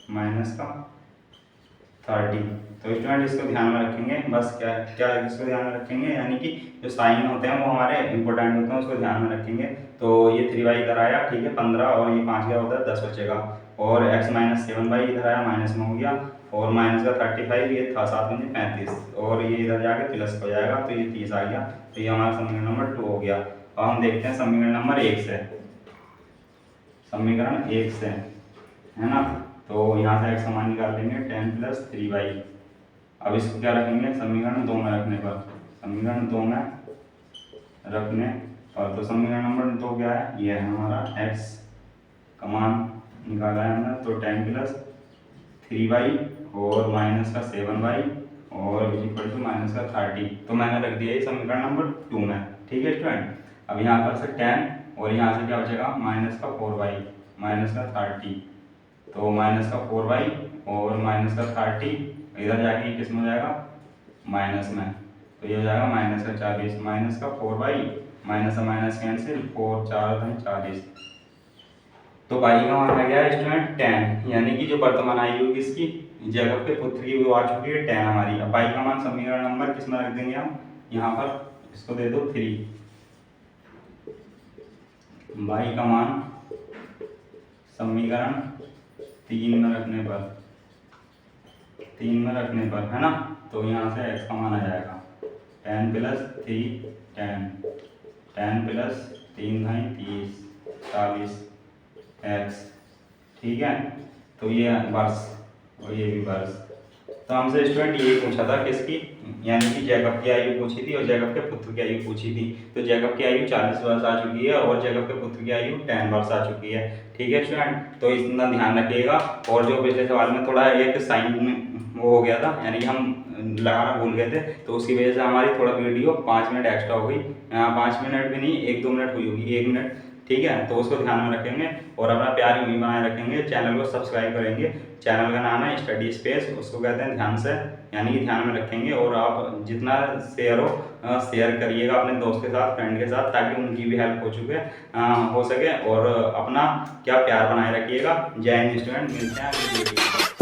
minus का 30। तो स्टूडेंट इसको ध्यान में रखेंगे, बस क्या क्या इसको ध्यान में रखेंगे, यानी कि जो साइन होते हैं वो हमारे इंपॉर्टेंट होते हैं, उसको ध्यान में रखेंगे। तो ये 3y इधर आया, ठीक है 15, और ये 5 गया उधर 10 बचेगा, और x माइनस 7y इधर आया माइनस में हो गया, और माइनस का 35 ये था 7 में 35, और ये इधर जाके प्लस हो जाएगा, तो ये 30 आ गया। तो ये हमारा समीकरण नंबर 2 हो गया। अब हम देखते हैं समीकरण नंबर 1 से, समीकरण 1 से, है ना। तो यहाँ से x समान निकाल लेंगे 10 प्लस 3y। अब इसको क्या रखेंगे, समीकरण 2 में रखने पर, समीकरण 2 में रखने पर, तो समीकरण नंबर 2 क्या है, ये है हमारा x का मान निकाला है हमने, तो 10 प्लस 3y और माइनस का 7y और इक्वल टू माइनस का 30। तो मैंने रख दिया ये समीकरण नंबर 2 में, ठीक है स्टूडेंट। अब यहाँ पर से 10 और यहाँ से क्या बचेगा माइनस का 4y माइनस का 30, तो माइनस का 4y और माइनस का 30 इधर जाके किस में हो जाएगा, माइनस में, तो ये हो जाएगा माइनस का 40, माइनस का 4y माइनस का माइनस कैंसिल, 4 4 40। तो बाई का मान आ गया स्टूडेंट 10, यानी कि जो वर्तमान आयु किसकी, जैकब के पुत्र की वो आ चुकी है 10 हमारी। अब बाई का मान समीकरण नंबर किस में रख देंगे हम, यहाँ पर इसको दे दो 3, बाई का मान समीकरण 3 में रखने पर, 3 में रखने पर, है ना। तो यहाँ से x का मान आ जाएगा 10 प्लस 3 10 प्लस 3 भाई 30 40 x, ठीक है। तो ये वर्ष और ये भी वर्ष। तो हमसे स्टूडेंट ये पूछा था किसकी, यानी कि जैकब की आयु पूछी थी और जैकब के पुत्र की आयु पूछी थी। तो जैकब की आयु 40 वर्ष आ चुकी है और जैकब के पुत्र की आयु 10 वर्ष आ चुकी है, ठीक है स्टूडेंट। तो इतना ध्यान रखिएगा। और जो पिछले सवाल में थोड़ा एक साइन में वो हो गया था, यानी कि हम लगाना भूल गए थे, तो उसकी वजह से हमारी थोड़ा वीडियो 5 मिनट एक्स्ट्रा हो गई, 5 मिनट भी नहीं 1-2 मिनट हुई होगी, 1 मिनट, ठीक है। तो उसको ध्यान में रखेंगे और अपना प्यार यूं ही बनाए रखेंगे, चैनल को सब्सक्राइब करेंगे चैनल का नाम है स्टडी स्पेस, उसको कहते हैं ध्यान से, यानी कि ध्यान में रखेंगे। और आप जितना शेयर शेयर करिएगा अपने दोस्त के साथ, फ्रेंड के साथ, ताकि उनकी भी हेल्प हो सके और अपना क्या प्यार बनाए रखिएगा। जय हिंद स्टूडेंट, मिलते हैं अगली वीडियो में।